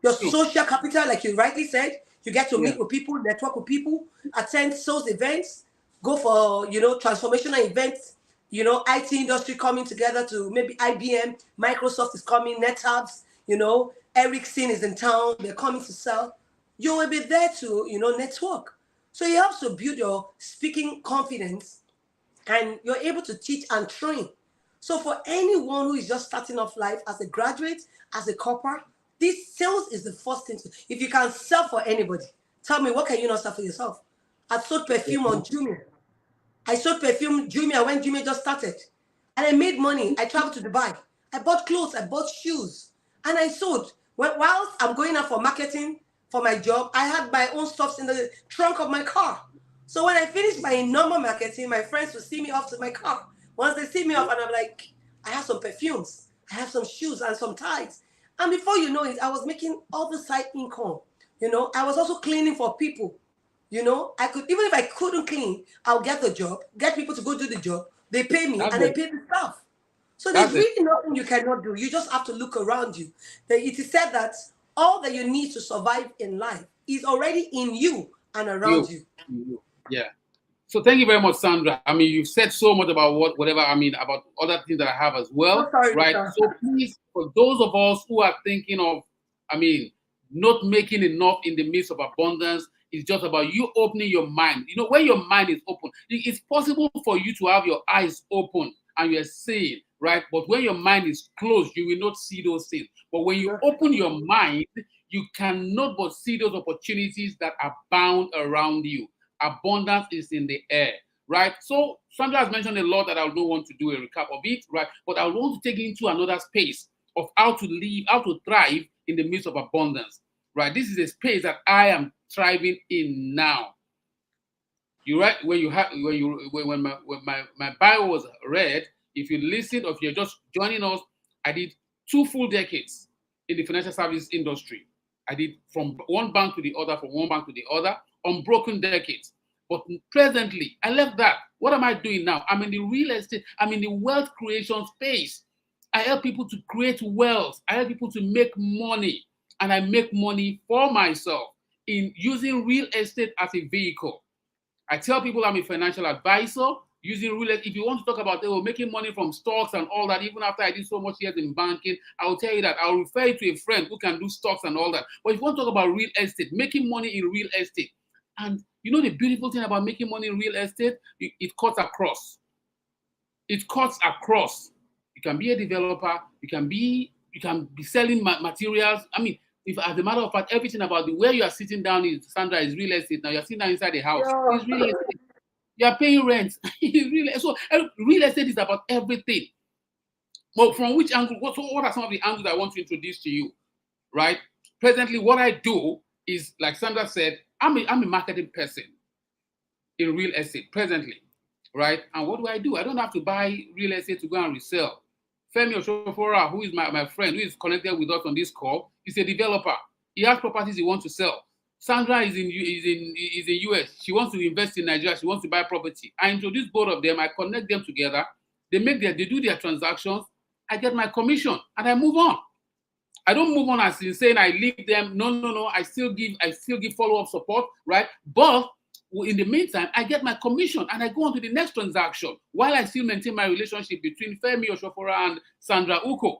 your social capital, like you rightly said. You get to meet with people, network with people, attend sales events, go for, transformational events, IT industry coming together to maybe IBM, Microsoft is coming, NetApps, Ericsson is in town, they're coming to sell. You will be there to, network. So it helps to build your speaking confidence, and you're able to teach and train. So for anyone who is just starting off life as a graduate, as a corporate, this sales is the first thing. If you can sell for anybody, tell me, what can you not sell for yourself? I sold perfume on Jumia. I sold perfume Jumia when Jumia just started. And I made money. I traveled to Dubai. I bought clothes. I bought shoes. And I sold. Whilst I'm going out for marketing for my job, I had my own stuff in the trunk of my car. So when I finished my normal marketing, my friends would see me off to my car. Once they see me off, and I'm like, I have some perfumes. I have some shoes and some ties. And before you know it, I was making other side income. I was also cleaning for people. I could, even if I couldn't clean, I'll get the job, get people to go do the job. They pay me, and I pay the staff. So there's really nothing you cannot do. You just have to look around you. It is said that all that you need to survive in life is already in you and around you. Yeah. So thank you very much, Sandra. I mean, you've said so much about about other things that I have as well. Oh, sorry, right? Sir. So please, for those of us who are thinking of, not making enough in the midst of abundance, it's just about you opening your mind. When your mind is open, it's possible for you to have your eyes open and you're seeing, right? But when your mind is closed, you will not see those things. But when you open your mind, you cannot but see those opportunities that are bound around you. Abundance is in the air, right? So Sandra has mentioned a lot that I don't want to do a recap of it, right? But I want to take you into another space of how to live, how to thrive in the midst of abundance, right? This is a space that I am thriving in now. You're right. When my bio was read, if you listen or if you're just joining us, I did 2 full decades in the financial service industry. I did from one bank to the other, from one bank to the other, unbroken decades. But presently, I left that. What am I doing now? I'm in the real estate. I'm in the wealth creation space. I help people to create wealth. I help people to make money. And I make money for myself in using real estate as a vehicle. I tell people I'm a financial advisor using real estate. If you want to talk about making money from stocks and all that, even after I did so much years in banking, I'll tell you that. I'll refer you to a friend who can do stocks and all that. But if you want to talk about real estate, making money in real estate, and the beautiful thing about making money in real estate, it cuts across. It cuts across. You can be a developer. You can be selling materials. If as a matter of fact, everything about where you are sitting down is, Sandra, is real estate. Now you're sitting down inside the house. Yeah. It's real estate. You are paying rent. So real estate is about everything. Well, from which angle? What are some of the angles I want to introduce to you? Right? Presently, what I do is, like Sandra said, I'm a marketing person in real estate presently, right? And what do? I don't have to buy real estate to go and resell. Femi Oshofora, who is my friend, who is connected with us on this call, is a developer. He has properties he wants to sell. Sandra is in US. She wants to invest in Nigeria. She wants to buy property. I introduce both of them. I connect them together. They do their transactions. I get my commission and I move on. I don't move on as in saying I leave them. No. I still give follow-up support, right? But in the meantime, I get my commission and I go on to the next transaction while I still maintain my relationship between Femi Oshofora and Sandra Uko.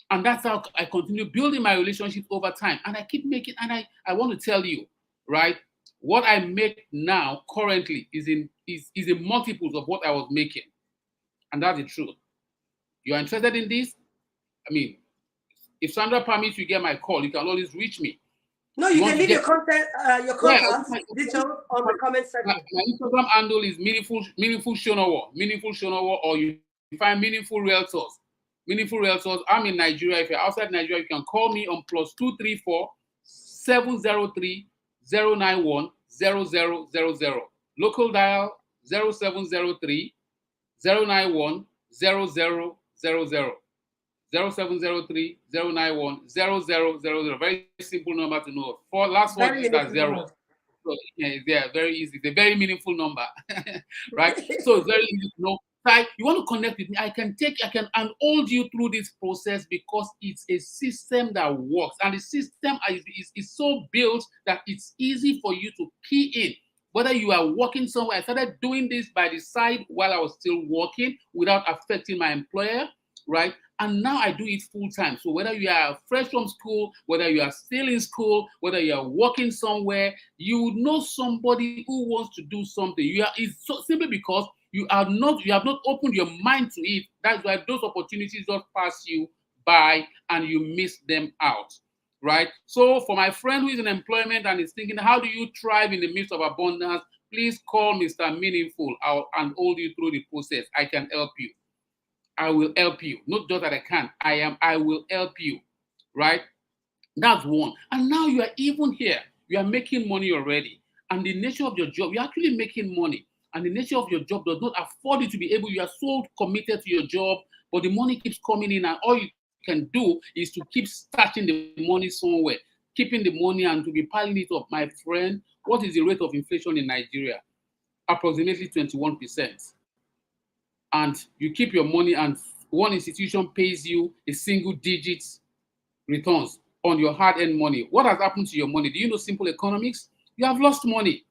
And that's how I continue building my relationship over time. And I keep making, and I want to tell you, right, what I make now currently is in multiples of what I was making. And that's the truth. You are interested in this? I mean, if Sandra permits you get my call, you can always reach me. No, you can leave your contact, your contact details on the comment section. My Instagram handle is meaningful Osonowo, or you find Meaningful Realtors. Meaningful Realtors. I'm in Nigeria. If you're outside Nigeria, you can call me on +234 703 091 0000. Local dial 0703 091 0000. 0703 091 0000. Very simple number to know. For last one is at 0. So yeah, very easy. It's a very meaningful number, right? So it's very easy to know. You want to connect with me? I can unhold you through this process because it's a system that works, and the system is so built that it's easy for you to key in. Whether you are working somewhere, I started doing this by the side while I was still working without affecting my employer, right? And now I do it full time. So whether you are fresh from school, whether you are still in school, whether you are working somewhere, you know somebody who wants to do something. It's so simply because you have not opened your mind to it. That's why those opportunities just pass you by and you miss them out, right? So for my friend who is in employment and is thinking, how do you thrive in the midst of abundance? Please call Mr. Meaningful and hold you through the process. I can help you. I will help you. Not just that I can. I will help you, right? That's one. And now you are even here. You are making money already. And the nature of your job, you're actually making money. And the nature of your job does not afford you to be able, you are so committed to your job, but the money keeps coming in, and all you can do is to keep stashing the money somewhere, keeping the money and to be piling it up. My friend, what is the rate of inflation in Nigeria? Approximately 21%. And you keep your money and one institution pays you a single digit returns on your hard-earned money. What has happened to your money? Do you know simple economics? You have lost money.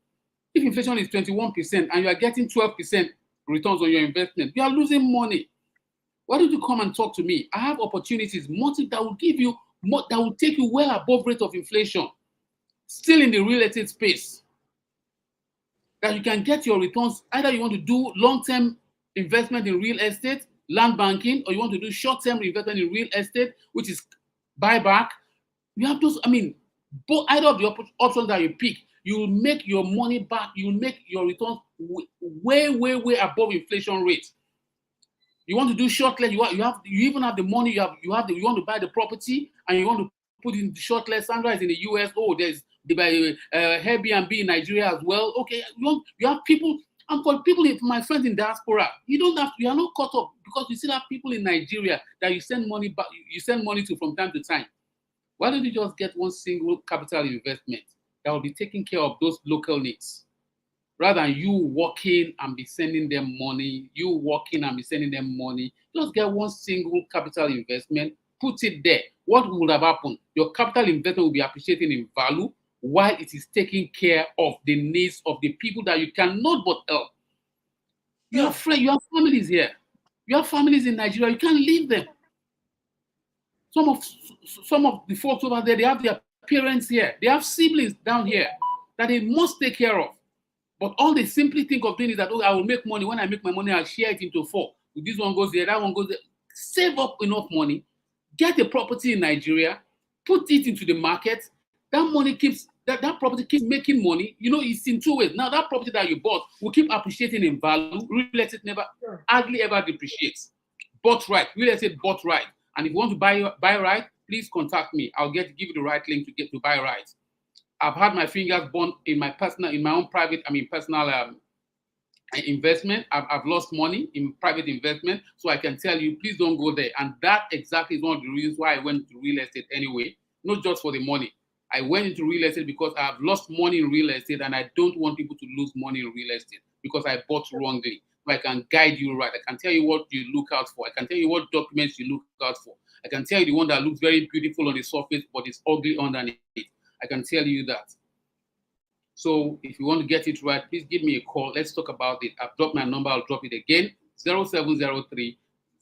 If inflation is 21% and you are getting 12% returns on your investment, you are losing money. Why don't you come and talk to me? I have opportunities, multi that will give you that will take you well above rate of inflation, still in the real estate space. That you can get your returns. Either you want to do long-term investment in real estate, land banking, or you want to do short-term investment in real estate, which is buyback. You have those, both either of the options that you pick, you will make your money back, you will make your returns way, way, way above inflation rate. You want to do short let, you even have the money, you want to buy the property and you want to put in the short let. Sandra is in the US. Oh, there's the Airbnb in Nigeria as well. Okay, you have people. And for people, my friends in diaspora, you are not caught up because you still have people in Nigeria that you send money back, you send money to from time to time. Why don't you just get one single capital investment that will be taking care of those local needs, rather than you working and be sending them money, Just get one single capital investment, put it there. What would have happened? Your capital investment will be appreciating in value, while it is taking care of the needs of the people that you cannot but help. You have friends, you have families here. You have families in Nigeria, you can't leave them. Some of the folks over there, they have their parents here. They have siblings down here that they must take care of. But all they simply think of doing is that, I will make money. When I make my money, I'll share it into 4. This one goes there, that one goes there. Save up enough money, get a property in Nigeria, put it into the market. That property keeps making money. It's in 2 ways. Now, that property that you bought will keep appreciating in value. Real estate hardly ever depreciates. Bought right. Real estate bought right. And if you want to buy right, please contact me. I'll give you the right link to get to buy right. I've had my fingers burned in my own personal investment. I've lost money in private investment. So I can tell you, please don't go there. And that exactly is one of the reasons why I went to real estate anyway, not just for the money. I went into real estate because I've lost money in real estate, and I don't want people to lose money in real estate because I bought wrongly. So I can guide you right. I can tell you what you look out for. I can tell you what documents you look out for. I can tell you the one that looks very beautiful on the surface, but is ugly underneath. I can tell you that. So if you want to get it right, please give me a call. Let's talk about it. I've dropped my number. I'll drop it again. 0703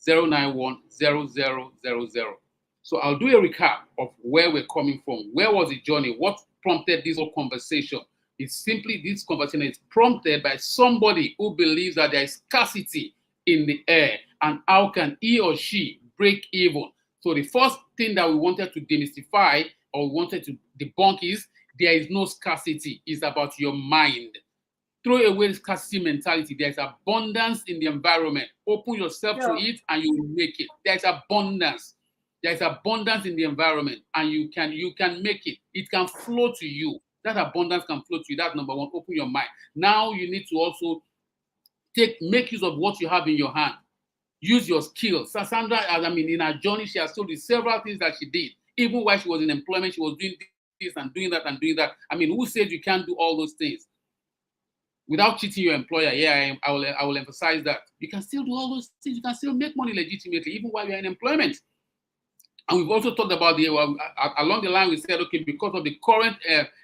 091 0000. So I'll do a recap of where we're coming from. Where was the journey? What prompted this whole conversation? It's simply this conversation is prompted by somebody who believes that there is scarcity in the air, and how can he or she break even? So the first thing that we wanted to demystify or wanted to debunk is there is no scarcity. It's about your mind. Throw away the scarcity mentality. There's abundance in the environment. Open yourself to it and you will make it. There's abundance. There's abundance in the environment, and you can make it. It can flow to you. That abundance can flow to you. That's number one. Open your mind. Now you need to also make use of what you have in your hand. Use your skills. Sandra, in her journey, she has told you several things that she did. Even while she was in employment, she was doing this and doing that and doing that. Who said you can't do all those things without cheating your employer? Yeah, I will emphasize that. You can still do all those things. You can still make money legitimately, even while you're in employment. And we've also talked about along the line, we said, okay, because of the current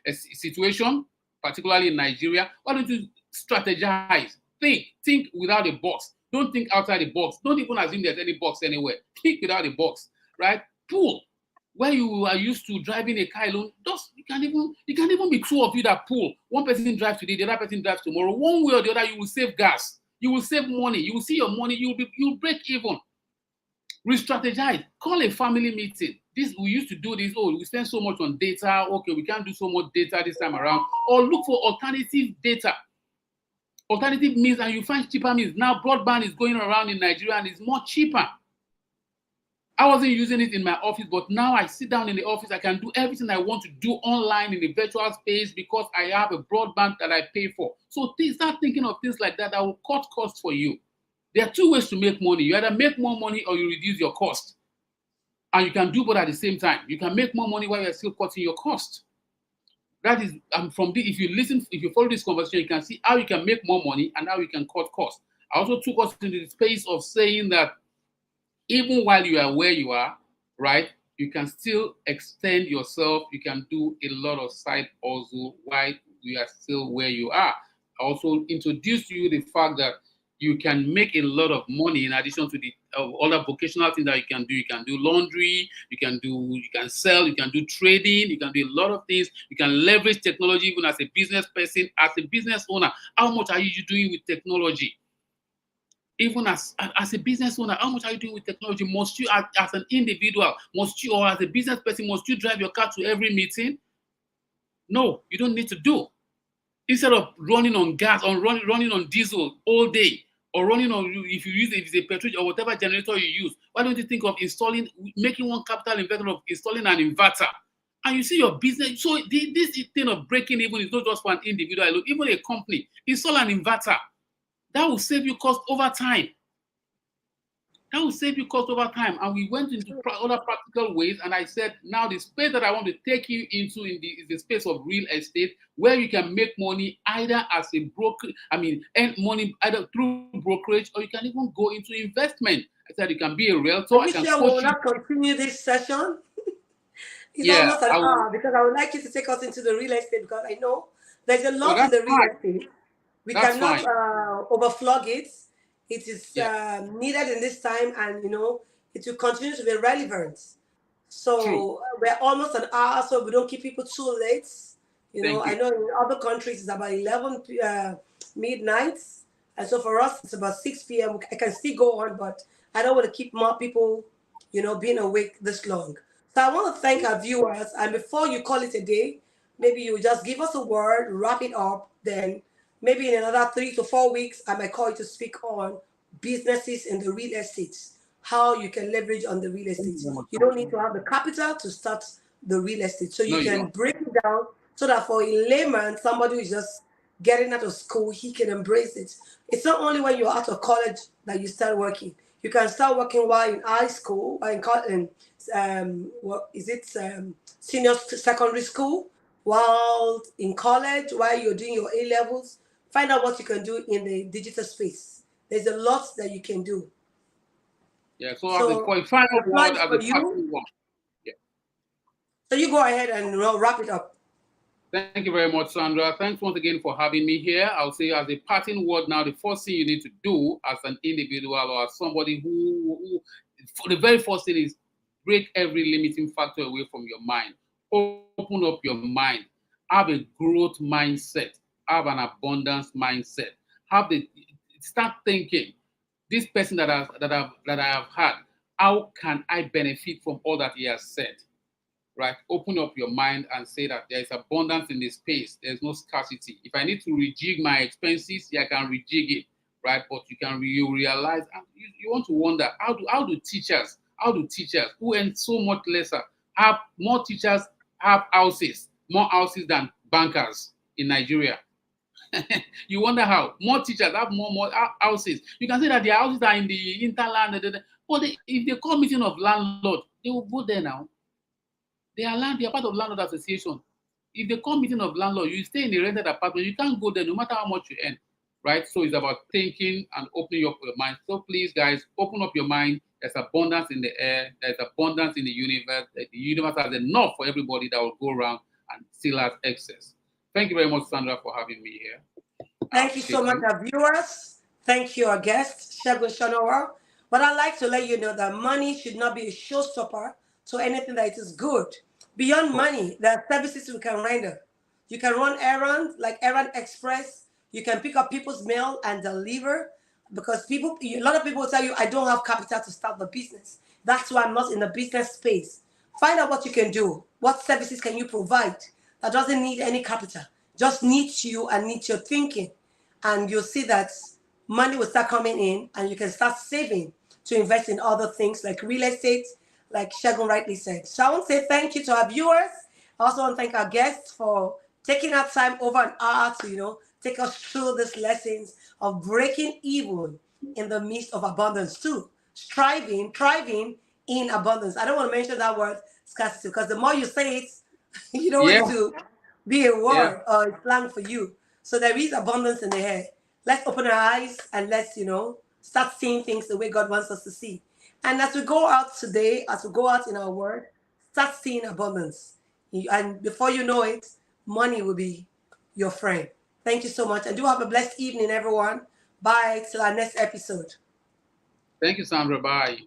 situation, particularly in Nigeria, why don't you strategize? Think without a box. Don't think outside the box. Don't even assume there's any box anywhere. Think without a box, right? Pool. Where you are used to driving a car alone, you can even be two of you that pool. One person drives today, the other person drives tomorrow. One way or the other, you will save gas. You will save money. You will see your money. You'll break even. Re-strategize. Call a family meeting. We used to do this. Oh, we spend so much on data. Okay, we can't do so much data this time around. Or look for alternative data. Alternative means, and you find cheaper means. Now broadband is going around in Nigeria and it's more cheaper. I wasn't using it in my office, but now I sit down in the office. I can do everything I want to do online in the virtual space because I have a broadband that I pay for. So start thinking of things like that will cut costs for you. There are two ways to make money. You either make more money or you reduce your cost. And you can do both at the same time. You can make more money while you're still cutting your cost. That is, if you follow this conversation, you can see how you can make more money and how you can cut costs. I also took us into the space of saying that even while you are where you are, right, you can still extend yourself. You can do a lot of side hustle while you are still where you are. I also introduced to you the fact that you can make a lot of money in addition to the other vocational things that you can do. You can do laundry, you can sell, you can do trading, you can do a lot of things. You can leverage technology even as a business person, as a business owner. How much are you doing with technology? Even as a business owner, how much are you doing with technology? Must you, as an individual, or as a business person, must you drive your car to every meeting? No, you don't need to do. Instead of running on gas or running on diesel all day, or running on, if it's a petrol or whatever generator you use, why don't you think of making one capital investment of installing an inverter? And you see your business. So this thing of breaking even is not just for an individual, even a company. Install an inverter. That will save you cost over time. And we went into other practical ways. And I said, now the space that I want to take you into is the space of real estate, where you can make money either as a broker, earn money either through brokerage, or you can even go into investment. I said you can be a realtor. I can will not continue this session. It's almost an hour, because I would like you to take us into the real estate, because I know there's a lot in the real estate. We cannot overflog it. It is needed in this time, and it will continue to be relevant. So we're almost an hour, so we don't keep people too late. I know in other countries it's about 11 midnight, and so for us it's about 6 p.m. I can still go on, but I don't want to keep more people, being awake this long. So I want to thank our viewers, and before you call it a day, maybe you just give us a word, wrap it up, then maybe in another 3 to 4 weeks, I might call you to speak on businesses in the real estate, how you can leverage on the real estate. You don't need to have the capital to start the real estate. So you can break it down so that for a layman, somebody who is just getting out of school, he can embrace it. It's not only when you're out of college that you start working. You can start working while in high school, or what is it, senior secondary school, while in college, while you're doing your A levels. Find out what you can do in the digital space. There's a lot that you can do. Yeah, so as a final word, as a parting one. Yeah. So you go ahead and wrap it up. Thank you very much, Sandra. Thanks once again for having me here. I'll say as a parting word now, the first thing you need to do as an individual or as somebody who the very first thing is break every limiting factor away from your mind. Open up your mind. Have a growth mindset. Have an abundance mindset. Start thinking, this person that I have had, how can I benefit from all that he has said? Right? Open up your mind and say that there is abundance in this space. There's no scarcity. If I need to rejig my expenses, yeah, I can rejig it, right? But you realize, and you want to wonder, how do teachers who earn so much lesser have more teachers have more houses than bankers in Nigeria? You wonder how more teachers have more houses. You can say that their houses are in the hinterland, but if they call meeting of landlord, they will go there now. They are part of landlord association. If they call meeting of landlord, you stay in a rented apartment, you can't go there no matter how much you earn, right? So it's about thinking and opening up your mind. So please, guys, open up your mind. There's abundance in the air. There's abundance in the universe. The universe has enough for everybody that will go around and still has excess. Thank you very much, Sandra, for having me here. Thank you so much, our viewers. Thank you, our guest, Segun Osonowo. But I'd like to let you know that money should not be a showstopper to anything that is good. Beyond money, there are services we can render. You can run errands like Errand Express. You can pick up people's mail and deliver, because a lot of people will tell you, I don't have capital to start the business. That's why I'm not in the business space. Find out what you can do. What services can you provide that doesn't need any capital, just needs you and needs your thinking. And you'll see that money will start coming in and you can start saving to invest in other things like real estate, like Segun rightly said. So I want to say thank you to our viewers. I also want to thank our guests for taking our time over an hour to, take us through these lessons of breaking even in the midst of abundance too. Thriving in abundance. I don't want to mention that word scarcity because the more you say it, you don't want to be a word or a slang for you. So there is abundance in the air. Let's open our eyes and let's, start seeing things the way God wants us to see. And as we go out today, as we go out in our word, start seeing abundance. And before you know it, money will be your friend. Thank you so much. And do have a blessed evening, everyone. Bye till our next episode. Thank you, Sandra. Bye.